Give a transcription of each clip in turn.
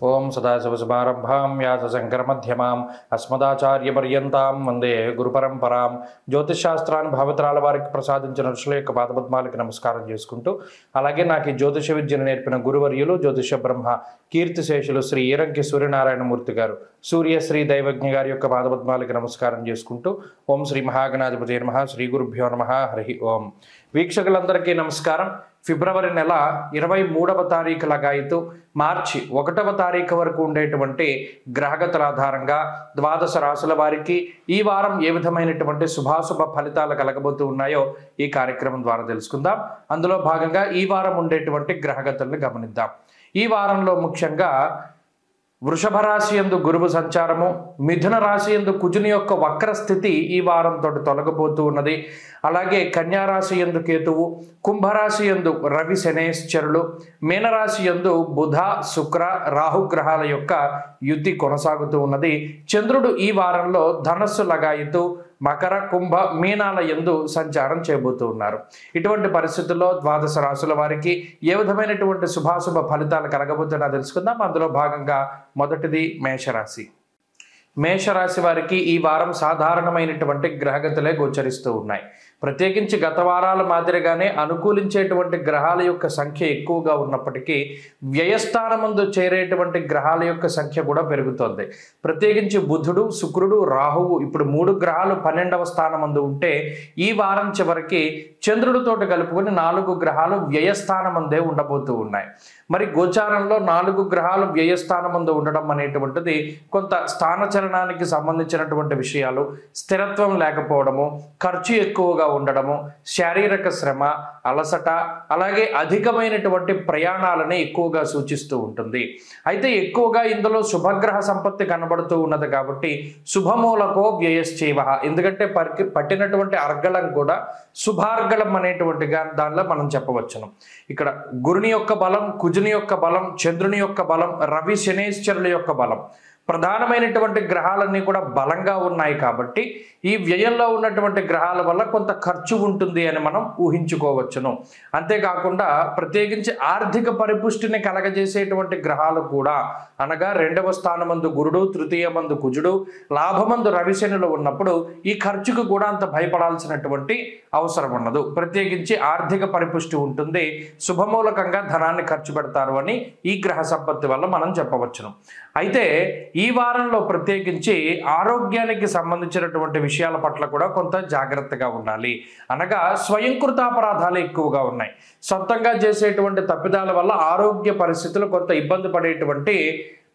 ఓం సదాశివసమారంభాం వ్యాసశంకరమధ్యమాం అస్మదాచార్యపర్యంతాం వందే గురుపరంపరాం. జ్యోతిషశాస్త్రాన్ని భావితరాల వారికి ప్రసాదించిన ఋషుల యొక్క పాదపద్మాలకి నమస్కారం చేసుకుంటూ, అలాగే నాకు ఈ జ్యోతిష విద్యను నేర్పిన గురువర్యులు జ్యోతిష బ్రహ్మ కీర్తిశేషులు శ్రీ ఈరంకి సూర్యనారాయణమూర్తి గారు, సూర్యశ్రీ దైవజ్ఞ గారి యొక్క పాదపద్మాలకి నమస్కారం చేసుకుంటూ, ఓం శ్రీ మహాగణాధిపతి నమః, శ్రీ గురుభ్యో నమః, హరి ఓం. వీక్షకులందరికీ నమస్కారం. ఫిబ్రవరి నెల 23వ తారీఖు లగాయితూ మార్చి 1వ తారీఖు వరకు ఉండేటువంటి గ్రహగతుల ఆధారంగా ద్వాదశ రాశుల వారికి ఈ వారం ఏ విధమైనటువంటి శుభాశుభ ఫలితాలు కలగబోతూ ఉన్నాయో ఈ కార్యక్రమం ద్వారా తెలుసుకుందాం. అందులో భాగంగా ఈ వారం ఉండేటువంటి గ్రహగతులను గమనిద్దాం. ఈ వారంలో ముఖ్యంగా వృషభ రాశి యందు గురువు సంచారము, మిథున రాశి యందు కుజుని యొక్క వక్ర స్థితి ఈ వారంతో తొలగబోతూ ఉన్నది. అలాగే కన్యారాశి యందు కేతువు, కుంభరాశి యందు రవి శనేశ్వరులు, మీనరాశి యందు బుధ శుక్ర రాహుగ్రహాల యొక్క యుద్ధి కొనసాగుతూ ఉన్నది. చంద్రుడు ఈ వారంలో ధనస్సు లగాయితూ మకర కుంభ మీనాల యందు సంచారం చేయబోతూ ఉన్నారు. ఇటువంటి పరిస్థితుల్లో ద్వాదశ రాశుల వారికి ఏ విధమైనటువంటి శుభాశుభ ఫలితాలు కలగబోతున్నా తెలుసుకుందాం. అందులో భాగంగా మొదటిది మేషరాశి. మేషరాశి వారికి ఈ వారం సాధారణమైనటువంటి గ్రహగతులే గోచరిస్తూ ఉన్నాయి. ప్రత్యేకించి గత వారాల మాదిరిగానే అనుకూలించేటువంటి గ్రహాల యొక్క సంఖ్య ఎక్కువగా ఉన్నప్పటికీ వ్యయస్థానమందు చేరేటువంటి గ్రహాల యొక్క సంఖ్య కూడా పెరుగుతోంది. ప్రత్యేకించి బుధుడు శుక్రుడు రాహువు ఇప్పుడు 3 గ్రహాలు 12వ స్థానమందు ఉంటే, ఈ వారం చివరికి చంద్రుడితోటి కలుపుకొని 4 గ్రహాలు వ్యయస్థానమందే ఉండబోతూ ఉన్నాయి. మరి గోచారంలో 4 గ్రహాలు వ్యయస్థానమందు ఉండడం అనేటువంటిది కొంత స్థానచలనానికి సంబంధించినటువంటి విషయాలు, స్థిరత్వం లేకపోవడము, ఖర్చు ఎక్కువగా ఉండడము, శారీరక శ్రమ, అలసట, అలాగే అధికమైనటువంటి ప్రయాణాలని ఎక్కువగా సూచిస్తూ ఉంటుంది. అయితే ఎక్కువగా ఇందులో శుభగ్రహ సంపత్తి కనబడుతూ ఉన్నది కాబట్టి శుభమూలకో వ్యయశ్చైవ, ఎందుకంటే పట్టినటువంటి అర్గళం కూడా శుభార్గళం అనేటువంటి దానిలో మనం చెప్పవచ్చును. ఇక్కడ గురుని యొక్క బలం, కుజుని యొక్క బలం, చంద్రుని యొక్క బలం, రవి శనేశ్వరుల యొక్క బలం, ప్రధానమైనటువంటి గ్రహాలన్నీ కూడా బలంగా ఉన్నాయి కాబట్టి ఈ వ్యయంలో ఉన్నటువంటి గ్రహాల వల్ల కొంత ఖర్చు ఉంటుంది అని మనం ఊహించుకోవచ్చును. అంతేకాకుండా ప్రత్యేకించి ఆర్థిక పరిపుష్టిని కలగజేసేటువంటి గ్రహాలు కూడా, అనగా 2వ స్థానమందు గురుడు, 3వ కుజుడు, లాభమందు రవిశనులు ఉన్నప్పుడు ఈ ఖర్చుకు కూడా అంత భయపడాల్సినటువంటి అవసరం ఉండదు. ప్రత్యేకించి ఆర్థిక పరిపుష్టి ఉంటుంది, శుభమూలకంగా ధనాన్ని ఖర్చు పెడతారు అని ఈ గ్రహ సంపత్తి వల్ల మనం చెప్పవచ్చును. అయితే ఈ వారంలో ప్రత్యేకించి ఆరోగ్యానికి సంబంధించినటువంటి విషయాల పట్ల కూడా కొంత జాగ్రత్తగా ఉండాలి. అనగా స్వయంకృతాపరాధాలు ఎక్కువగా ఉన్నాయి. సొంతంగా చేసేటువంటి తప్పిదాల వల్ల ఆరోగ్య పరిస్థితులు కొంత ఇబ్బంది పడేటువంటి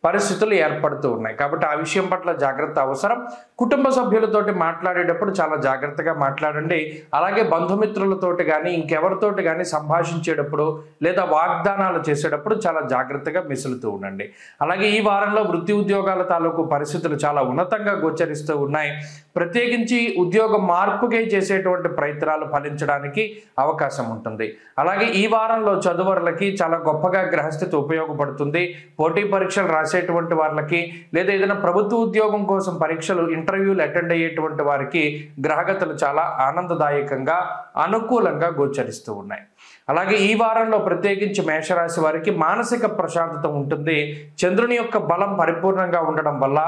పరిస్థితులు ఏర్పడుతూ ఉన్నాయి. కాబట్టి ఆ విషయం పట్ల జాగ్రత్త అవసరం. కుటుంబ సభ్యులతోటి మాట్లాడేటప్పుడు చాలా జాగ్రత్తగా మాట్లాడండి. అలాగే బంధుమిత్రులతోటి కానీ ఇంకెవరితోటి కానీ సంభాషించేటప్పుడు లేదా వాగ్దానాలు చేసేటప్పుడు చాలా జాగ్రత్తగా మిసులుతూ ఉండండి. అలాగే ఈ వారంలో వృత్తి ఉద్యోగాల తాలూకు పరిస్థితులు చాలా ఉన్నతంగా గోచరిస్తూ ఉన్నాయి. ప్రత్యేకించి ఉద్యోగ మార్పుకై చేసేటువంటి ప్రయత్నాలు ఫలించడానికి అవకాశం ఉంటుంది. అలాగే ఈ వారంలో చదువరులకి చాలా గొప్పగా గ్రహస్థితి ఉపయోగపడుతుంది. పోటీ పరీక్షలు రాసేటువంటి వాళ్ళకి లేదా ఏదైనా ప్రభుత్వ ఉద్యోగం కోసం పరీక్షలు ఇంటర్వ్యూలు అటెండ్ అయ్యేటువంటి వారికి గ్రహగతులు చాలా ఆనందదాయకంగా అనుకూలంగా గోచరిస్తూ ఉన్నాయి. అలాగే ఈ వారంలో ప్రత్యేకించి మేషరాశి వారికి మానసిక ప్రశాంతత ఉంటుంది. చంద్రుని యొక్క బలం పరిపూర్ణంగా ఉండడం వల్ల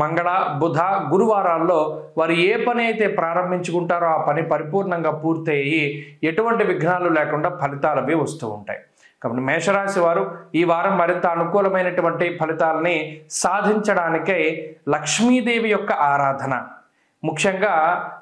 మంగళ బుధ గురువారాల్లో వారు ఏ పని అయితే ప్రారంభించుకుంటారో ఆ పని పరిపూర్ణంగా పూర్తయ్యి ఎటువంటి విఘ్నాలు లేకుండా ఫలితాలు అవి వస్తూ ఉంటాయి. కాబట్టి మేషరాశి వారు ఈ వారం మరింత అనుకూలమైనటువంటి ఫలితాలని సాధించడానికై లక్ష్మీదేవి యొక్క ఆరాధన, ముఖ్యంగా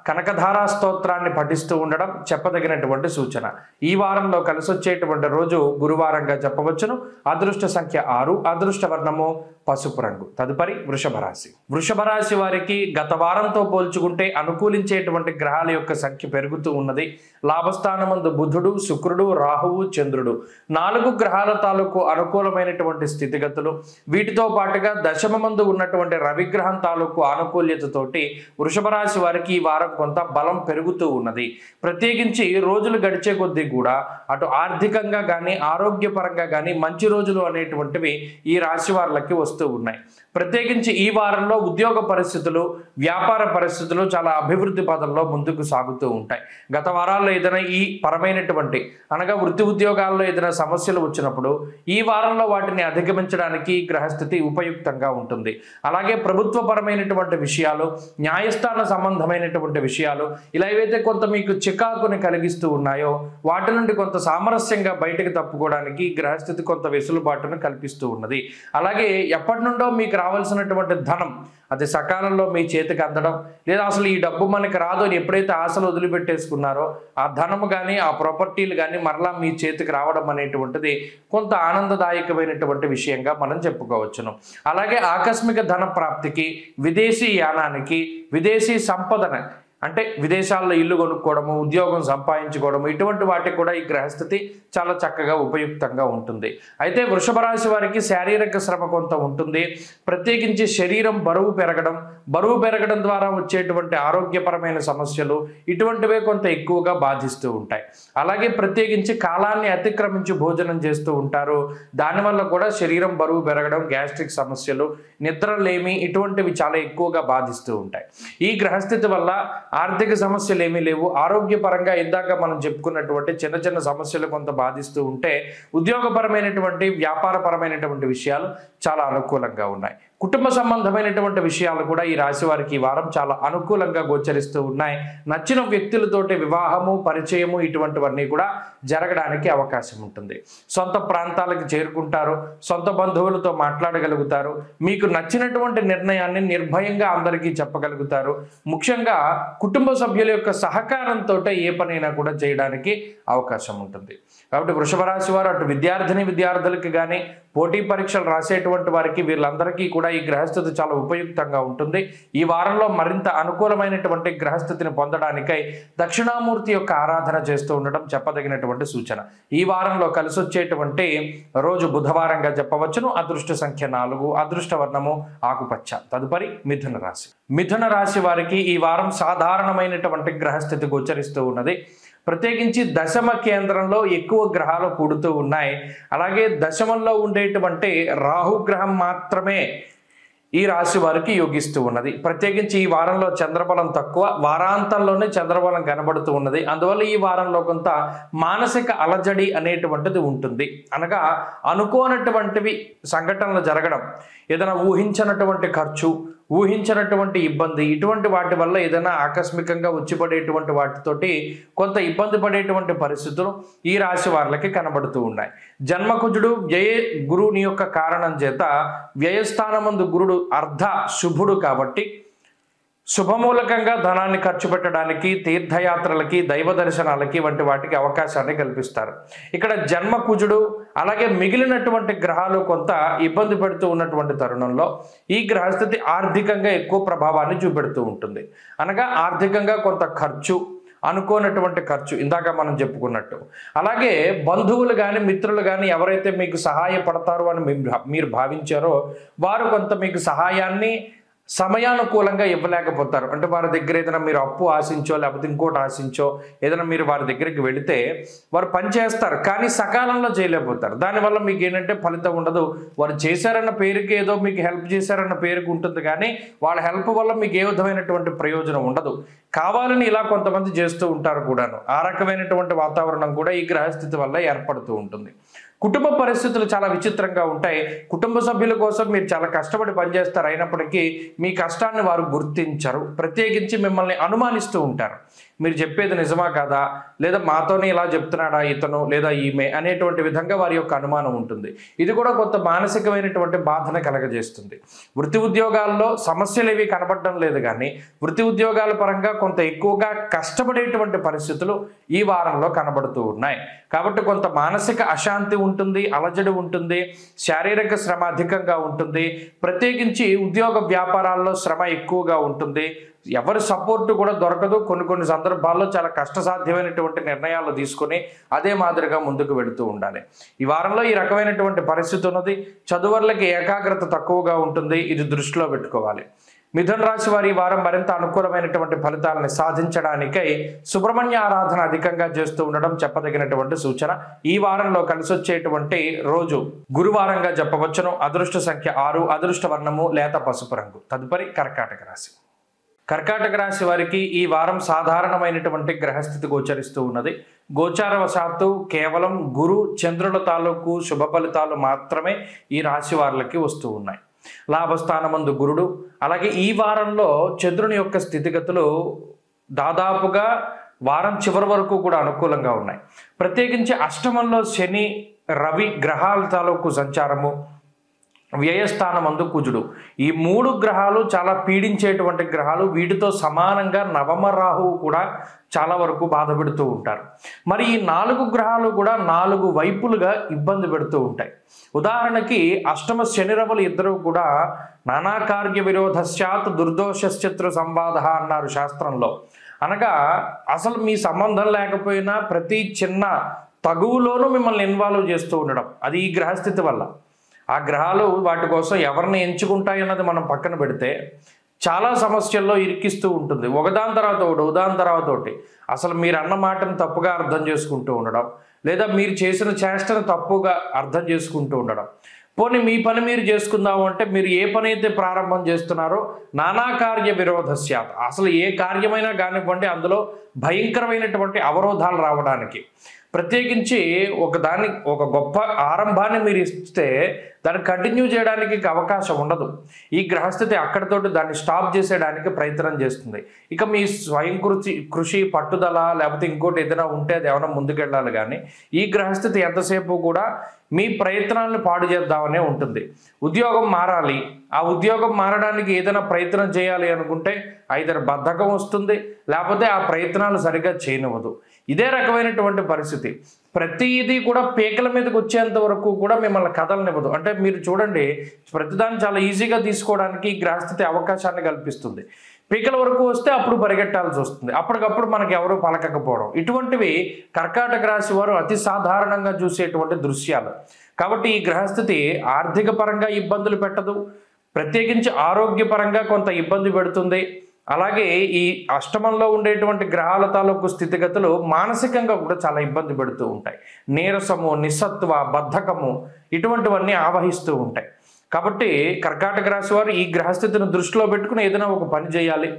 కనకధారా స్తోత్రాన్ని పఠిస్తూ ఉండడం చెప్పదగినటువంటి సూచన. ఈ వారంలో కలిసి వచ్చేటువంటి రోజు గురువారంగా చెప్పవచ్చును. అదృష్ట సంఖ్య 6, అదృష్ట వర్ణము పసుపు రంగు. తదుపరి వృషభ రాశి. వృషభ రాశి వారికి గత వారంతో పోల్చుకుంటే అనుకూలించేటువంటి గ్రహాల యొక్క సంఖ్య పెరుగుతూ ఉన్నది. లాభస్థానమందు బుధుడు శుక్రుడు రాహువు చంద్రుడు 4 గ్రహాల తాలూకు అనుకూలమైనటువంటి స్థితిగతులు, వీటితో పాటుగా దశమమందు ఉన్నటువంటి రవిగ్రహం తాలూకు ఆనుకూల్యతతోటి వృషభ రాశి వారికి ఈ వారం కొంత బలం పెరుగుతూ ఉన్నది. ప్రత్యేకించి రోజులు గడిచే కొద్దీ కూడా అటు ఆర్థికంగా కానీ ఆరోగ్యపరంగా కానీ మంచి రోజులు అనేటువంటివి ఈ రాశి వారికి వస్తూ ఉన్నాయి. ప్రత్యేకించి ఈ వారంలో ఉద్యోగ పరిస్థితులు, వ్యాపార పరిస్థితులు చాలా అభివృద్ధి పదంలో ముందుకు సాగుతూ ఉంటాయి. గత వారాల్లో ఏదైనా ఈ పరమైనటువంటి అనగా వృత్తి ఉద్యోగాల్లో ఏదైనా సమస్యలు వచ్చినప్పుడు ఈ వారంలో వాటిని అధిగమించడానికి గ్రహస్థితి ఉపయుక్తంగా ఉంటుంది. అలాగే ప్రభుత్వపరమైనటువంటి విషయాలు, న్యాయస్థాన సంబంధమైనటువంటి విషయాలు ఇలా ఏవైతే కొంత మీకు చికాకుని కలిగిస్తూ ఉన్నాయో వాటి నుండి కొంత సామరస్యంగా బయటకు తప్పుకోవడానికి గ్రహస్థితి కొంత వెసులుబాటును కల్పిస్తూ ఉన్నది. అలాగే ఎప్పటి నుండో మీకు రావాల్సినటువంటి ధనం అది సకాలంలో మీ చేతికి అందడం, లేదా అసలు ఈ డబ్బు మనకి రాదు అని ఎప్పుడైతే ఆశలు వదిలిపెట్టేసుకున్నారో ఆ ధనము కానీ ఆ ప్రాపర్టీలు కానీ మరలా మీ చేతికి రావడం అనేటువంటిది కొంత ఆనందదాయకమైనటువంటి విషయంగా మనం చెప్పుకోవచ్చును. అలాగే ఆకస్మిక ధన ప్రాప్తికి, విదేశీ యానానికి, విదేశీ సంపదన అంటే విదేశాల్లో ఇల్లు కొనుక్కోవడము, ఉద్యోగం సంపాదించుకోవడము ఇటువంటి వాటికి కూడా ఈ గ్రహస్థితి చాలా చక్కగా ఉపయుక్తంగా ఉంటుంది. అయితే వృషభ రాశి వారికి శారీరక శ్రమ కొంత ఉంటుంది. ప్రత్యేకించి శరీరం బరువు పెరగడం ద్వారా వచ్చేటువంటి ఆరోగ్యపరమైన సమస్యలు ఇటువంటివే కొంత ఎక్కువగా బాధిస్తూ ఉంటాయి. అలాగే ప్రత్యేకించి కాలాన్ని అతిక్రమించి భోజనం చేస్తూ ఉంటారు. దానివల్ల కూడా శరీరం బరువు పెరగడం, గ్యాస్ట్రిక్ సమస్యలు, నిద్రలేమి ఇటువంటివి చాలా ఎక్కువగా బాధిస్తూ ఉంటాయి. ఈ గ్రహస్థితి వల్ల ఆర్థిక సమస్యలు ఏమీ లేవు. ఆరోగ్యపరంగా ఇందాక మనం చెప్పుకున్నటువంటి చిన్న చిన్న సమస్యలు కొంత బాధిస్తూ ఉంటే ఉద్యోగపరమైనటువంటి, వ్యాపారపరమైనటువంటి విషయాలు చాలా అనుకూలంగా ఉన్నాయి. కుటుంబ సంబంధమైనటువంటి విషయాలు కూడా ఈ రాశి వారికి ఈ వారం చాలా అనుకూలంగా గోచరిస్తూ ఉన్నాయి. నచ్చిన వ్యక్తులతోటి వివాహము, పరిచయము ఇటువంటివన్నీ కూడా జరగడానికి అవకాశం ఉంటుంది. సొంత ప్రాంతాలకు చేరుకుంటారు, సొంత బంధువులతో మాట్లాడగలుగుతారు, మీకు నచ్చినటువంటి నిర్ణయాన్ని నిర్భయంగా అందరికీ చెప్పగలుగుతారు. ముఖ్యంగా కుటుంబ సభ్యుల యొక్క సహకారంతో ఏ పనైనా కూడా చేయడానికి అవకాశం ఉంటుంది. కాబట్టి వృషభ రాశి వారు అటు విద్యార్థులకి కానీ, పోటీ పరీక్షలు రాసేటువంటి వారికి వీళ్ళందరికీ కూడా ఈ గ్రహస్థితి చాలా ఉపయుక్తంగా ఉంటుంది. ఈ వారంలో మరింత అనుకూలమైనటువంటి గ్రహస్థితిని పొందడానికై దక్షిణామూర్తి యొక్క ఆరాధన చేస్తూ ఉండడం చెప్పదగినటువంటి సూచన. ఈ వారంలో కలిసి వచ్చేటువంటి రోజు బుధవారంగా చెప్పవచ్చును. అదృష్ట సంఖ్య 4, అదృష్ట వర్ణము ఆకుపచ్చ. తదుపరి మిథున రాశి వారికి ఈ వారం సాధారణమైనటువంటి గ్రహస్థితి గోచరిస్తూ ఉన్నది. ప్రత్యేకించి దశమ కేంద్రంలో ఎక్కువ గ్రహాలు కూడుతూ ఉన్నాయి. అలాగే దశమంలో ఉండేటువంటి రాహుగ్రహం మాత్రమే ఈ రాశి వారికి యోగిస్తూ ఉన్నది. ప్రత్యేకించి ఈ వారంలో చంద్రబలం తక్కువ, వారాంతంలోనే చంద్రబలం కనబడుతూ ఉన్నది. అందువల్ల ఈ వారంలో కొంత మానసిక అలజడి అనేటువంటిది ఉంటుంది. అనగా అనుకోనటువంటివి సంఘటనలు జరగడం, ఏదైనా ఊహించినటువంటి ఖర్చు, ఊహించినటువంటి ఇబ్బంది ఇటువంటి వాటి వల్ల ఏదైనా ఆకస్మికంగా వచ్చిపడేటువంటి వాటితోటి కొంత ఇబ్బంది పడేటువంటి పరిస్థితులు ఈ రాశి వారికి కనబడుతూ ఉన్నాయి. జన్మకుజుడు వ్యయ గురువుని యొక్క కారణం చేత వ్యయస్థానమందు గురుడు అర్ధ శుభుడు కాబట్టి శుభమూలకంగా ధనాన్ని ఖర్చు పెట్టడానికి, తీర్థయాత్రలకి, దైవ దర్శనాలకి వంటి వాటికి అవకాశాన్ని కల్పిస్తారు. ఇక్కడ జన్మ కుజుడు అలాగే మిగిలినటువంటి గ్రహాలు కొంత ఇబ్బంది పెడుతూ ఉన్నటువంటి తరుణంలో ఈ గ్రహస్థితి ఆర్థికంగా ఎక్కువ ప్రభావాన్ని చూపెడుతూ ఉంటుంది. అనగా ఆర్థికంగా కొంత ఖర్చు, అనుకోనటువంటి ఖర్చు ఇందాక మనం చెప్పుకున్నట్టు. అలాగే బంధువులు కానీ, మిత్రులు కానీ ఎవరైతే మీకు సహాయపడతారు అని మీరు భావించారో వారు కొంత మీకు సహాయాన్ని సమయానుకూలంగా ఇవ్వలేకపోతారు. అంటే వారి దగ్గర ఏదైనా మీరు అప్పు ఆశించో లేకపోతే ఇంకోటి ఆశించో ఏదైనా మీరు వారి దగ్గరికి వెళితే వారు పని చేస్తారు, కానీ సకాలంలో చేయలేకపోతారు. దానివల్ల మీకు ఏంటంటే ఫలితం ఉండదు. వారు చేశారన్న పేరుకి ఏదో మీకు హెల్ప్ చేశారన్న పేరుకి ఉంటుంది, కానీ వాళ్ళ హెల్ప్ వల్ల మీకు ఏ విధమైనటువంటి ప్రయోజనం ఉండదు. కావాలని ఇలా కొంతమంది చేస్తూ ఉంటారు కూడాను. ఆ రకమైనటువంటి వాతావరణం కూడా ఈ గ్రహస్థితి వల్ల ఏర్పడుతూ ఉంటుంది. కుటుంబ పరిస్థితులు చాలా విచిత్రంగా ఉంటాయి. కుటుంబ సభ్యుల కోసం మీరు చాలా కష్టపడి పనిచేస్తారు, అయినప్పటికీ మీ కష్టాన్ని వారు గుర్తించరు. ప్రత్యేకించి మిమ్మల్ని అనుమానిస్తూ ఉంటారు. మీరు చెప్పేది నిజమా కాదా, లేదా మాతోనే ఇలా చెప్తున్నాడా ఇతను లేదా ఈమె అనేటువంటి విధంగా వారి యొక్క అనుమానం ఉంటుంది. ఇది కూడా కొంత మానసికమైనటువంటి బాధను కలగజేస్తుంది. వృత్తి ఉద్యోగాల్లో సమస్యలు ఏవి కనబడడం లేదు, కానీ వృత్తి ఉద్యోగాల పరంగా కొంత ఎక్కువగా కష్టపడేటువంటి పరిస్థితులు ఈ వారంలో కనబడుతూ ఉన్నాయి. కాబట్టి కొంత మానసిక అశాంతి ఉంటుంది, అలజడి ఉంటుంది, శారీరక శ్రమ అధికంగా ఉంటుంది. ప్రత్యేకించి ఉద్యోగ వ్యాపారాల్లో శ్రమ ఎక్కువగా ఉంటుంది. ఎవరి సపోర్టు కూడా దొరకదు. కొన్ని సందర్భాల్లో చాలా కష్టసాధ్యమైనటువంటి నిర్ణయాలు తీసుకొని అదే మాదిరిగా ముందుకు వెళుతూ ఉండాలి. ఈ వారంలో ఈ రకమైనటువంటి పరిస్థితి ఉన్నది. చదువులకి ఏకాగ్రత తక్కువగా ఉంటుంది, ఇది దృష్టిలో పెట్టుకోవాలి. మిథున రాశి వారి ఈ వారం మరింత అనుకూలమైనటువంటి ఫలితాలను సాధించడానికై సుబ్రహ్మణ్య ఆరాధన అధికంగా చేస్తూ ఉండడం చెప్పదగినటువంటి సూచన. ఈ వారంలో కలిసి వచ్చేటువంటి రోజు గురువారంగా చెప్పవచ్చును. అదృష్ట సంఖ్య 6, అదృష్ట వర్ణము లేత పసుపు రంగు. తదుపరి కర్కాటక రాశి. కర్కాటక రాశి వారికి ఈ వారం సాధారణమైనటువంటి గ్రహస్థితి గోచరిస్తూ ఉన్నది. గోచారవశాత్తు కేవలం గురు చంద్రుల తాలూకు శుభ ఫలితాలు మాత్రమే ఈ రాశి వారికి వస్తూ ఉన్నాయి. లాభస్థానమందు గురుడు, అలాగే ఈ వారంలో చంద్రుని యొక్క స్థితిగతులు దాదాపుగా వారం చివరి వరకు కూడా అనుకూలంగా ఉన్నాయి. ప్రత్యేకించి అష్టమంలో శని రవి గ్రహాల తాలూకు సంచారము, వ్యయస్థానమందు కుజుడు, ఈ 3 గ్రహాలు చాలా పీడించేటువంటి గ్రహాలు. వీటితో సమానంగా నవమ రాహువు కూడా చాలా వరకు బాధ పెడుతూ ఉంటారు. మరి ఈ 4 గ్రహాలు కూడా 4 వైపులుగా ఇబ్బంది పెడుతూ ఉంటాయి. ఉదాహరణకి అష్టమ శని రవులు ఇద్దరు కూడా నానా కార్య విరోధస్యాత్ దుర్దోషశత్రు సంవాద అన్నారు శాస్త్రంలో. అనగా అసలు మీ సంబంధం లేకపోయినా ప్రతి చిన్న తగువులోనూ మిమ్మల్ని ఇన్వాల్వ్ చేస్తూ ఉండడం, అది ఈ గ్రహస్థితి వల్ల. ఆ గ్రహాలు వాటి కోసం ఎవరిని ఎంచుకుంటాయి అన్నది మనం పక్కన పెడితే చాలా సమస్యల్లో ఇరికిస్తూ ఉంటుంది. ఒకదాని తర్వాత ఒకటి. అసలు మీరు అన్న మాటను తప్పుగా అర్థం చేసుకుంటూ ఉండడం, లేదా మీరు చేసిన చేష్టను తప్పుగా అర్థం చేసుకుంటూ ఉండడం. పోనీ మీ పని మీరు చేసుకుందాము అంటే మీరు ఏ పని అయితే ప్రారంభం చేస్తున్నారో నానా కార్య విరోధస్యాత్, అసలు ఏ కార్యమైనా కానివ్వండి అందులో భయంకరమైనటువంటి అవరోధాలు రావడానికి. ప్రత్యేకించి ఒక గొప్ప ఆరంభాన్ని మీరు ఇస్తే దాన్ని కంటిన్యూ చేయడానికి అవకాశం ఉండదు. ఈ గ్రహస్థితి అక్కడితోటి దాన్ని స్టాప్ చేసేయడానికి ప్రయత్నం చేస్తుంది. ఇక మీ స్వయం కృషి పట్టుదల లేకపోతే ఇంకోటి ఏదైనా ఉంటే అది ఏమైనా ముందుకెళ్ళాలి. కానీ ఈ గ్రహస్థితి ఎంతసేపు కూడా మీ ప్రయత్నాలను పాడు చేద్దామనే ఉంటుంది. ఉద్యోగం మారాలి, ఆ ఉద్యోగం మారడానికి ఏదైనా ప్రయత్నం చేయాలి అనుకుంటే ఐదర్ బద్ధకం వస్తుంది, లేకపోతే ఆ ప్రయత్నాలు సరిగ్గా చేయనివ్వదు. ఇదే రకమైనటువంటి పరిస్థితి. ప్రతిదీ కూడా పీకల మీదకి వచ్చేంత వరకు కూడా మిమ్మల్ని కదలనివ్వదు. అంటే మీరు చూడండి, ప్రతిదాన్ని చాలా ఈజీగా తీసుకోవడానికి గ్రహస్థితి అవకాశాన్ని కల్పిస్తుంది. పీకల వరకు వస్తే అప్పుడు పరిగెట్టాల్సి వస్తుంది, అప్పటికప్పుడు మనకి ఎవరు పలకకపోవడం. ఇటువంటివి కర్కాటక రాశి వారు అతి సాధారణంగా చూసేటువంటి దృశ్యాలు. కాబట్టి ఈ గ్రహస్థితి ఆర్థిక పరంగా ఇబ్బందులు పెట్టదు, ప్రత్యేకించి ఆరోగ్యపరంగా కొంత ఇబ్బంది పెడుతుంది. అలాగే ఈ అష్టమంలో ఉండేటువంటి గ్రహాల తాలూకు స్థితిగతులు మానసికంగా కూడా చాలా ఇబ్బంది పెడుతూ ఉంటాయి. నీరసము, నిస్సత్వ, బద్ధకము ఇటువంటివన్నీ ఆవహిస్తూ ఉంటాయి. కాబట్టి కర్కాటక రాశి వారు ఈ గ్రహస్థితిని దృష్టిలో పెట్టుకుని ఏదైనా ఒక పని చేయాలి.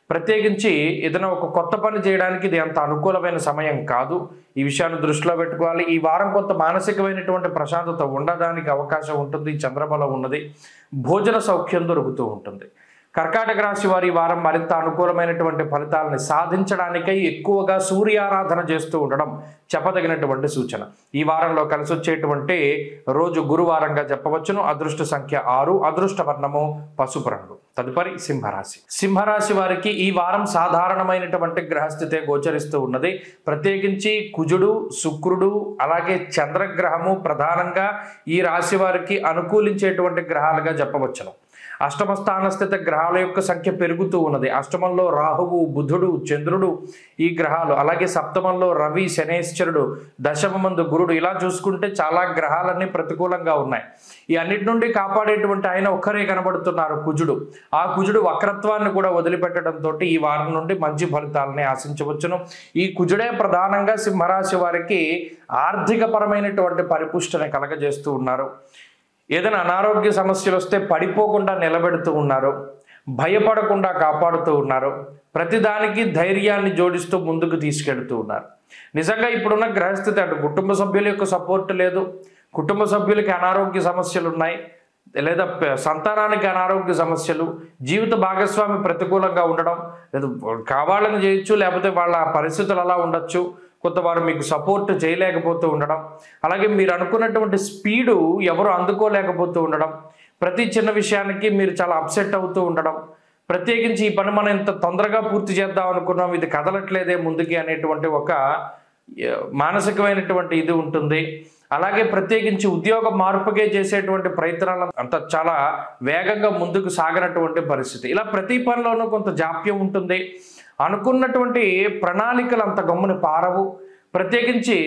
ప్రత్యేకించి ఏదైనా ఒక కొత్త పని చేయడానికి ఇది అంత అనుకూలమైన సమయం కాదు. ఈ విషయాన్ని దృష్టిలో పెట్టుకోవాలి. ఈ వారం కొంత మానసికమైనటువంటి ప్రశాంతత ఉండడానికి అవకాశం ఉంటుంది. చంద్రబలం ఉన్నది, భోజన సౌఖ్యం దొరుకుతూ ఉంటుంది. కర్కాటక రాశి వారి వారం మరింత అనుకూలమైనటువంటి ఫలితాలను సాధించడానికై ఎక్కువగా సూర్యారాధన చేస్తూ ఉండడం చెప్పదగినటువంటి సూచన. ఈ వారంలో కలిసి వచ్చేటువంటి రోజు గురువారంగా చెప్పవచ్చును. అదృష్ట సంఖ్య 6, అదృష్ట వర్ణము పసుపు రంగు. తదుపరి సింహరాశి. సింహరాశి వారికి ఈ వారం సాధారణమైనటువంటి గ్రహస్థితే గోచరిస్తూ ఉన్నది. ప్రత్యేకించి కుజుడు, శుక్రుడు, అలాగే చంద్రగ్రహము ప్రధానంగా ఈ రాశి వారికి అనుకూలించేటువంటి గ్రహాలుగా చెప్పవచ్చును. అష్టమ స్థానస్థిత గ్రహాల యొక్క సంఖ్య పెరుగుతూ ఉన్నది. అష్టమంలో రాహువు, బుధుడు, చంద్రుడు ఈ గ్రహాలు, అలాగే సప్తమంలో రవి, శనేశ్వరుడు, దశమందు గురుడు. ఇలా చూసుకుంటే చాలా గ్రహాలన్నీ ప్రతికూలంగా ఉన్నాయి. ఈ అన్నిటి నుండి కాపాడేటువంటి ఆయన ఒక్కరే కనబడుతున్నారు, కుజుడు. ఆ కుజుడు వక్రత్వాన్ని కూడా వదిలిపెట్టడంతో ఈ వారం నుండి మంచి ఫలితాలని ఆశించవచ్చును. ఈ కుజుడే ప్రధానంగా సింహరాశి వారికి ఆర్థిక పరమైనటువంటి పరిపుష్టిని కలగజేస్తూ ఉన్నారు. ఏదైనా అనారోగ్య సమస్యలు వస్తే పడిపోకుండా నిలబెడుతూ ఉన్నారు, భయపడకుండా కాపాడుతూ ఉన్నారు, ప్రతిదానికి ధైర్యాన్ని జోడిస్తూ ముందుకు తీసుకెళ్తూ ఉన్నారు. నిజంగా ఇప్పుడున్న గ్రహస్థితి అటు కుటుంబ సభ్యుల యొక్క సపోర్ట్ లేదు, కుటుంబ సభ్యులకి అనారోగ్య సమస్యలు ఉన్నాయి, లేదా సంతానానికి అనారోగ్య సమస్యలు, జీవిత భాగస్వామి ప్రతికూలంగా ఉండడం, లేదా కావాలని చేయొచ్చు, లేకపోతే వాళ్ళ పరిస్థితులు అలా ఉండొచ్చు, కొంతవారు మీకు సపోర్ట్ చేయలేకపోతూ ఉండడం, అలాగే మీరు అనుకున్నటువంటి స్పీడు ఎవరు అందుకోలేకపోతూ ఉండడం, ప్రతి చిన్న విషయానికి మీరు చాలా అప్సెట్ అవుతూ ఉండడం, ప్రత్యేకించి ఈ పని మనం ఇంత తొందరగా పూర్తి చేద్దాం అనుకున్నాం, ఇది కదలట్లేదే ముందుకి అనేటువంటి ఒక మానసికమైనటువంటి ఇది ఉంటుంది. అలాగే ప్రత్యేకించి ఉద్యోగ మార్పుకే చేసేటువంటి ప్రయత్నాలు అంత చాలా వేగంగా ముందుకు సాగనటువంటి పరిస్థితి. ఇలా ప్రతి పనిలోనూ కొంత జాప్యం ఉంటుంది. అనుకున్నటువంటి ప్రణాళికలు అంత గమ్ముని పారవు. ప్రత్యేకించి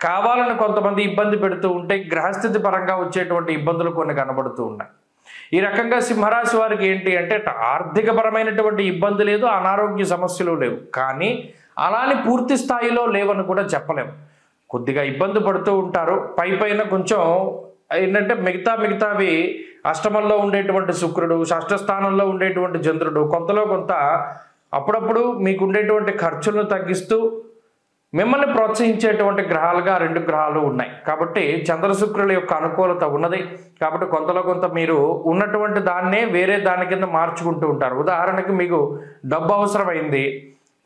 కావాలని కొంతమంది ఇబ్బంది పెడుతూ ఉంటే గ్రహస్థితి పరంగా వచ్చేటువంటి ఇబ్బందులు కొన్ని కనబడుతూ ఉన్నాయి. ఈ రకంగా సింహరాశి వారికి ఏంటి అంటే ఆర్థికపరమైనటువంటి ఇబ్బంది లేదు, అనారోగ్య సమస్యలు లేవు, కానీ అలానే పూర్తి స్థాయిలో లేవని కూడా చెప్పలేము. కొద్దిగా ఇబ్బంది పడుతూ ఉంటారు. పైన కొంచెం ఏంటంటే మిగతావి అష్టమంలో ఉండేటువంటి శుక్రుడు, షష్ఠ స్థానంలో ఉండేటువంటి చంద్రుడు కొంతలో కొంత అప్పుడప్పుడు మీకు ఉండేటువంటి ఖర్చులను తగ్గిస్తూ మిమ్మల్ని ప్రోత్సహించేటువంటి గ్రహాలుగా 2 గ్రహాలు ఉన్నాయి. కాబట్టి చంద్ర శుక్రుల యొక్క అనుకూలత ఉన్నది. కాబట్టి కొంతలో కొంత మీరు ఉన్నటువంటి దాన్నే వేరే దాని కింద మార్చుకుంటూ ఉంటారు. ఉదాహరణకి మీకు డబ్బు అవసరమైంది,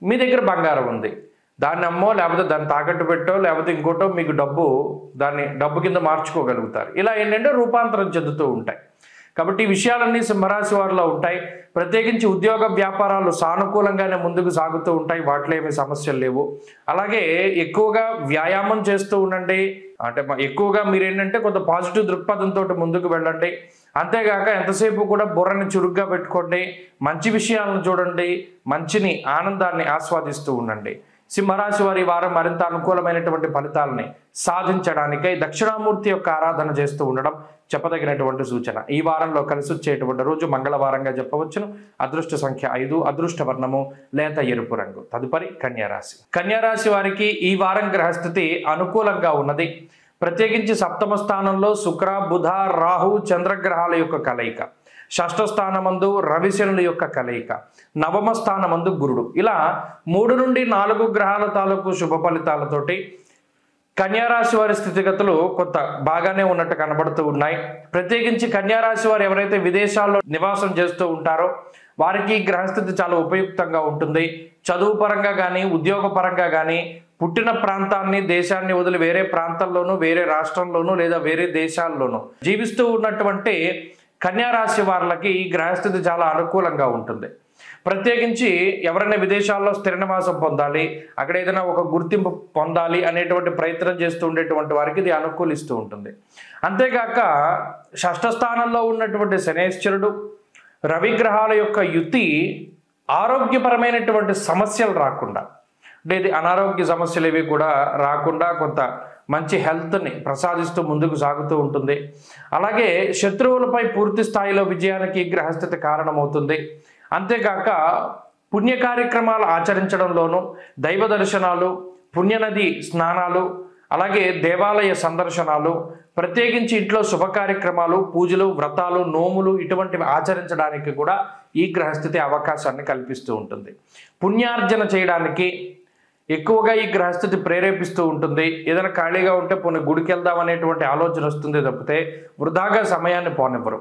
మీ దగ్గర బంగారం ఉంది, దాన్ని అమ్మో లేకపోతే దాన్ని తాకట్టు పెట్టో లేకపోతే ఇంకోటో మీకు దాన్ని డబ్బు కింద మార్చుకోగలుగుతారు. ఇలా ఏంటంటే రూపాంతరం చెందుతూ ఉంటాయి. కాబట్టి ఈ విషయాలన్నీ సింహరాశి వారిలో ఉంటాయి. ప్రత్యేకించి ఉద్యోగ వ్యాపారాలు సానుకూలంగానే ముందుకు సాగుతూ ఉంటాయి, వాటిలో ఏమీ సమస్యలు లేవు. అలాగే ఎక్కువగా వ్యాయామం చేస్తూ ఉండండి. అంటే ఎక్కువగా మీరు ఏంటంటే కొంత పాజిటివ్ దృక్పథంతో ముందుకు వెళ్ళండి. అంతేగాక ఎంతసేపు కూడా బుర్రని చురుగ్గా పెట్టుకోండి, మంచి విషయాలను చూడండి, మంచిని ఆనందాన్ని ఆస్వాదిస్తూ ఉండండి. సింహరాశి వారి వారం మరింత అనుకూలమైనటువంటి ఫలితాలని సాధించడానికై దక్షిణామూర్తి యొక్క ఆరాధన చేస్తూ ఉండడం చెప్పదగినటువంటి సూచన. ఈ వారంలో కలిసి వచ్చేటువంటి రోజు మంగళవారంగా చెప్పవచ్చును. అదృష్ట సంఖ్య 5, అదృష్ట వర్ణము లేత ఎరుపు రంగు. తదుపరి కన్యారాశి. కన్యారాశి వారికి ఈ వారం గ్రహస్థితి అనుకూలంగా ఉన్నది. ప్రత్యేకించి సప్తమ స్థానంలో శుక్ర, బుధ, రాహు, చంద్రగ్రహాల యొక్క కలయిక, షష్ఠ స్థానమందు రవిశనుల యొక్క కలయిక, నవమ స్థానమందు గురుడు, ఇలా 3 నుండి 4 గ్రహాల తాలూకు శుభ ఫలితాలతోటి కన్యారాశి వారి స్థితిగతులు కొంత బాగానే ఉన్నట్టు కనబడుతూ ఉన్నాయి. ప్రత్యేకించి కన్యారాశి వారు ఎవరైతే విదేశాల్లో నివాసం చేస్తూ ఉంటారో వారికి గ్రహస్థితి చాలా ఉపయుక్తంగా ఉంటుంది. చదువు పరంగా కానీ ఉద్యోగ పరంగా కానీ పుట్టిన ప్రాంతాన్ని దేశాన్ని వదిలి వేరే ప్రాంతాల్లోనూ వేరే రాష్ట్రంలోనూ లేదా వేరే దేశాల్లోనూ జీవిస్తూ ఉన్నటువంటి కన్యారాశి వారికి ఈ గ్రహస్థితి చాలా అనుకూలంగా ఉంటుంది. ప్రత్యేకించి ఎవరైనా విదేశాల్లో స్థిర నివాసం పొందాలి, అక్కడ ఏదైనా ఒక గుర్తింపు పొందాలి అనేటువంటి ప్రయత్నం చేస్తూ ఉండేటువంటి వారికి ఇది అనుకూలిస్తూ ఉంటుంది. అంతేగాక షష్ఠ స్థానంలో ఉన్నటువంటి శనేశ్వరుడు, రవిగ్రహాల యొక్క యుతి ఆరోగ్యపరమైనటువంటి సమస్యలు రాకుండా, అంటే ఇది అనారోగ్య సమస్యలు ఇవి కూడా రాకుండా కొంత మంచి హెల్త్ని ప్రసాదిస్తూ ముందుకు సాగుతూ ఉంటుంది. అలాగే శత్రువులపై పూర్తి స్థాయిలో విజయానికి గ్రహస్థితి కారణమవుతుంది. అంతేకాక పుణ్య కార్యక్రమాలు ఆచరించడంలోనూ దైవ దర్శనాలు, పుణ్యనది స్నానాలు, అలాగే దేవాలయ సందర్శనాలు, ప్రత్యేకించి ఇంట్లో శుభ కార్యక్రమాలు, పూజలు, వ్రతాలు, నోములు ఇటువంటివి ఆచరించడానికి కూడా ఈ గ్రహస్థితి అవకాశాన్ని కల్పిస్తూ ఉంటుంది. పుణ్యార్జన చేయడానికి ఎక్కువగా ఈ గ్రహస్థితి ప్రేరేపిస్తూ ఉంటుంది. ఏదైనా ఖాళీగా ఉంటే పోనీ గుడికి వెళ్దాం అనేటువంటి ఆలోచన వస్తుంది తప్పితే వృధాగా సమయాన్ని పోనివ్వరు.